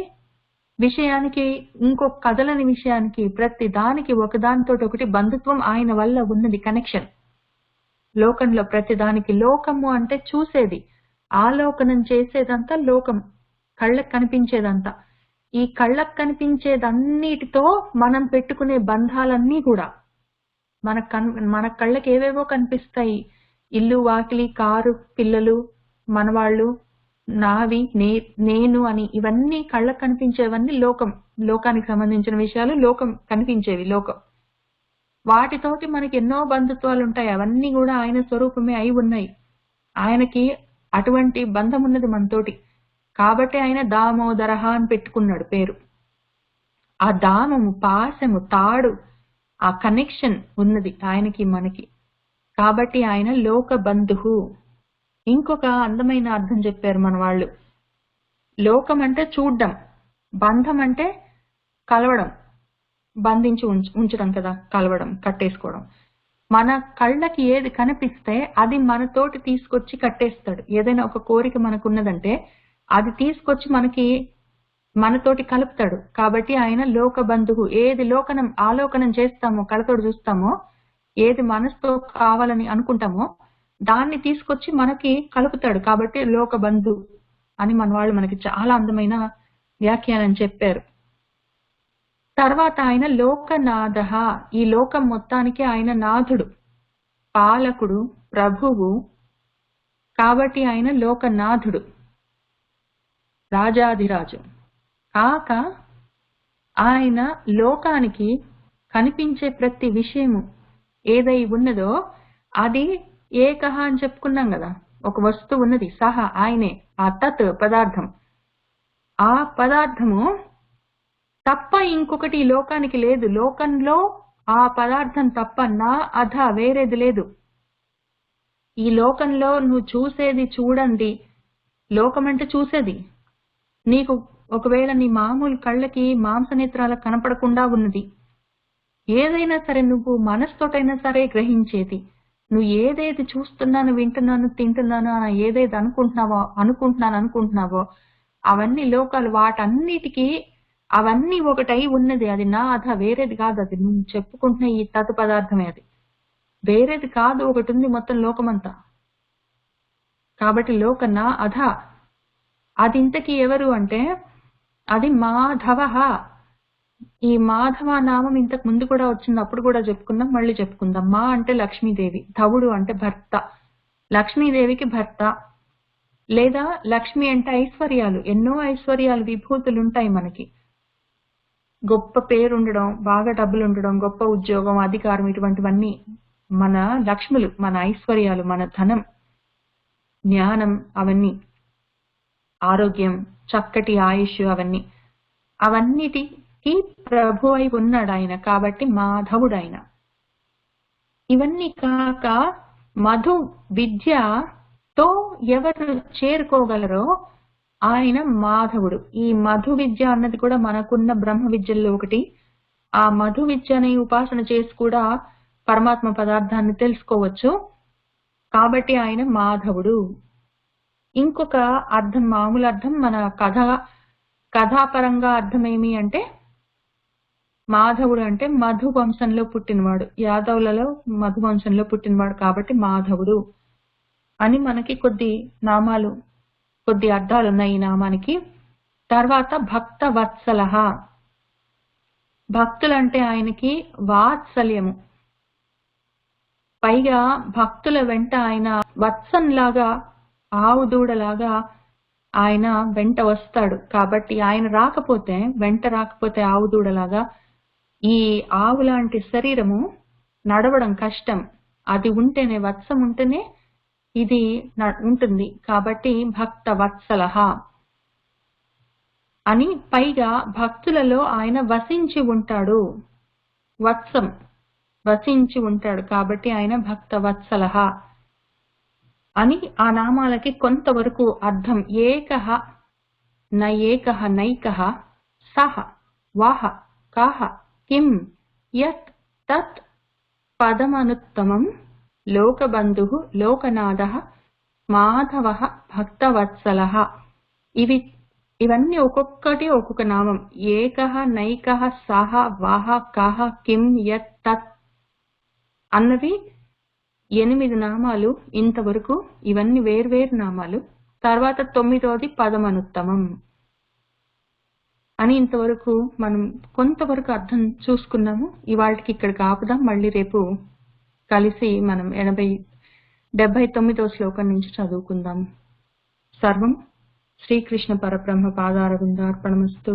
విషయానికి ఇంకో కదలని విషయానికి, ప్రతి దానికి ఒకదానితోటి ఒకటి బంధుత్వం ఆయన వల్ల ఉన్నది, కనెక్షన్. లోకంలో ప్రతి దానికి, లోకము అంటే చూసేది, ఆలోకనం చేసేదంతా లోకం, కళ్ళకు కనిపించేదంతా. ఈ కళ్ళకు కనిపించేదన్నిటితో మనం పెట్టుకునే బంధాలన్నీ కూడా మన కళ్ళకి ఏవేవో కనిపిస్తాయి. ఇల్లు, వాకిలి, కారు, పిల్లలు, మనవాళ్ళు, నావి, నేను అని, ఇవన్నీ కళ్ళకు కనిపించేవన్నీ లోకం, లోకానికి సంబంధించిన విషయాలు, లోకం కనిపించేవి లోకం. వాటితోటి మనకి ఎన్నో బంధుత్వాలు ఉంటాయి, అవన్నీ కూడా ఆయన స్వరూపమే అయి ఉన్నాయి. ఆయనకి అటువంటి బంధం ఉన్నది మనతోటి. కాబట్టి ఆయన దామోదరహ అని పెట్టుకున్నాడు పేరు. ఆ దామము, పాశము, తాడు, ఆ కనెక్షన్ ఉన్నది ఆయనకి మనకి. కాబట్టి ఆయన లోక బంధువు. ఇంకొక అందమైన అర్థం చెప్పారు మన వాళ్ళు. లోకం అంటే చూడ్డం, బంధం అంటే కలవడం, బంధించి ఉంచడం కదా, కలవడం, కట్టేసుకోవడం. మన కళ్ళకి ఏది కనిపిస్తే అది మనతోటి తీసుకొచ్చి కట్టేస్తాడు. ఏదైనా ఒక కోరిక మనకున్నదంటే అది తీసుకొచ్చి మనతోటి కలుపుతాడు. కాబట్టి ఆయన లోక బంధువు. ఏది ఆలోకనం చేస్తామో, కళ్ళతోటి చూస్తామో, ఏది మనసుతో కావాలని అనుకుంటామో దాన్ని తీసుకొచ్చి మనకి కలుపుతాడు. కాబట్టి లోక బంధు అని మన వాళ్ళు మనకి చాలా అందమైన వ్యాఖ్యానం చెప్పారు. తర్వాత ఆయన లోకనాథ, ఈ లోకం మొత్తానికి ఆయన నాథుడు, పాలకుడు, ప్రభువు. కాబట్టి ఆయన లోకనాథుడు, రాజాధిరాజు. కాక ఆయన లోకానికి కనిపించే ప్రతి విషయము ఏదై ఉన్నదో అది ఏకహ అని చెప్పుకున్నాం కదా. ఒక వస్తువు ఉన్నది, సహా ఆయనే, ఆ తత్ పదార్థం. ఆ పదార్థము తప్ప ఇంకొకటి ఈ లోకానికి లేదు. లోకంలో ఆ పదార్థం తప్ప నా అధ వేరేది లేదు. ఈ లోకంలో నువ్వు చూసేది చూడండి, లోకం అంటే చూసేది. నీకు ఒకవేళ నీ మామూలు కళ్ళకి మాంసనేత్రాలకు కనపడకుండా ఉన్నది. ఏదైనా సరే నువ్వు మనస్తోటైనా సరే గ్రహించేది. నువ్వు ఏదేది చూస్తున్నాను, వింటున్నాను, తింటున్నాను అని ఏదైతే అనుకుంటున్నావో అవన్నీ లోకాలు. వాటన్నిటికీ అవన్నీ ఒకటై ఉన్నది. అది నా అధ వేరేది కాదు. అది నువ్వు చెప్పుకుంటున్న ఈ తత్ పదార్థమే, అది వేరేది కాదు. ఒకటి ఉంది మొత్తం లోకమంతా. కాబట్టి లోక నా అధ. అది ఇంతకీ ఎవరు అంటే అది మాధవ. ఈ మాధవ నామం ఇంతకు ముందు కూడా వచ్చింది, అప్పుడు కూడా చెప్పుకుందాం, మళ్ళీ చెప్పుకుందాం. మా అంటే లక్ష్మీదేవి, ధవుడు అంటే భర్త, లక్ష్మీదేవికి భర్త. లేదా లక్ష్మి అంటే ఐశ్వర్యాలు, ఎన్నో ఐశ్వర్యాలు విభూతులు ఉంటాయి మనకి. గొప్ప పేరుండడం, బాగా డబ్బులు ఉండడం, గొప్ప ఉద్యోగం, అధికారం, ఇటువంటివన్నీ మన లక్ష్ములు, మన ఐశ్వర్యాలు, మన ధనం, జ్ఞానం, అవన్నీ, ఆరోగ్యం, చక్కటి ఆయుష్, అవన్నిటికీ ప్రభు అయి ఉన్నాడు ఆయన. కాబట్టి మాధవుడు ఆయన. ఇవన్నీ కాక మధు విద్యతో ఎవరు చేరుకోగలరో ఆయన మాధవుడు. ఈ మధు విద్య అన్నది కూడా మనకున్న బ్రహ్మ విద్యల్లో ఒకటి. ఆ మధు విద్యని ఉపాసన చేసి కూడా పరమాత్మ పదార్థాన్ని తెలుసుకోవచ్చు. కాబట్టి ఆయన మాధవుడు. ఇంకొక అర్థం, మామూలు అర్థం, మన కథాపరంగా అర్థం ఏమి అంటే మాధవుడు అంటే మధు వంశంలో పుట్టినవాడు, యాదవులలో మధు వంశంలో పుట్టినవాడు కాబట్టి మాధవుడు అని మనకి కొద్ది అర్థాలు ఉన్నాయి ఈ నామానికి. తర్వాత భక్త వత్సల. భక్తులంటే ఆయనకి వాత్సల్యము. పైగా భక్తుల వెంట ఆయన వత్సంలాగా, ఆవు దూడలాగా ఆయన వెంట వస్తాడు. కాబట్టి ఆయన వెంట రాకపోతే ఆవు దూడలాగా ఈ ఆవు లాంటి శరీరము నడవడం కష్టం. అది ఉంటేనే, వత్సం ఉంటేనే ఇది ఉంటుంది. కాబట్టి భక్త వత్సల అని. పైగా భక్తులలో ఆయన వసించి ఉంటాడు, వత్సం వసించి ఉంటాడు. కాబట్టి ఆయన భక్త వత్సల అని. ఆ నామాలకి కొంతవరకు అర్థం. ఏకః న ఏకః నైకః సహ వాహ కాహ కిం యత్ తత్ పదమనుత్తమం లోకబంధుః లోకనాథః మాధవః భక్తవత్సలః. ఇవన్నీ ఒక్కొక్కటి ఒక్కొక్క నామం. ఏకః నైకః సహ వాహ కాహ కిం యత్ తత్ అన్నవి 8 నామాలు ఇంతవరకు. ఇవన్నీ వేర్వేరు నామాలు. తర్వాత 9వది పదమనుత్తమం అని. ఇంతవరకు మనం కొంతవరకు అర్థం చూసుకున్నాము. ఇవాళకి ఇక్కడికి ఆపుదాం. మళ్ళీ రేపు కలిసి మనం 79వ శ్లోకం నుంచి చదువుకుందాం. సర్వం శ్రీకృష్ణ పరబ్రహ్మ పాదారవిందార్పణమస్తు.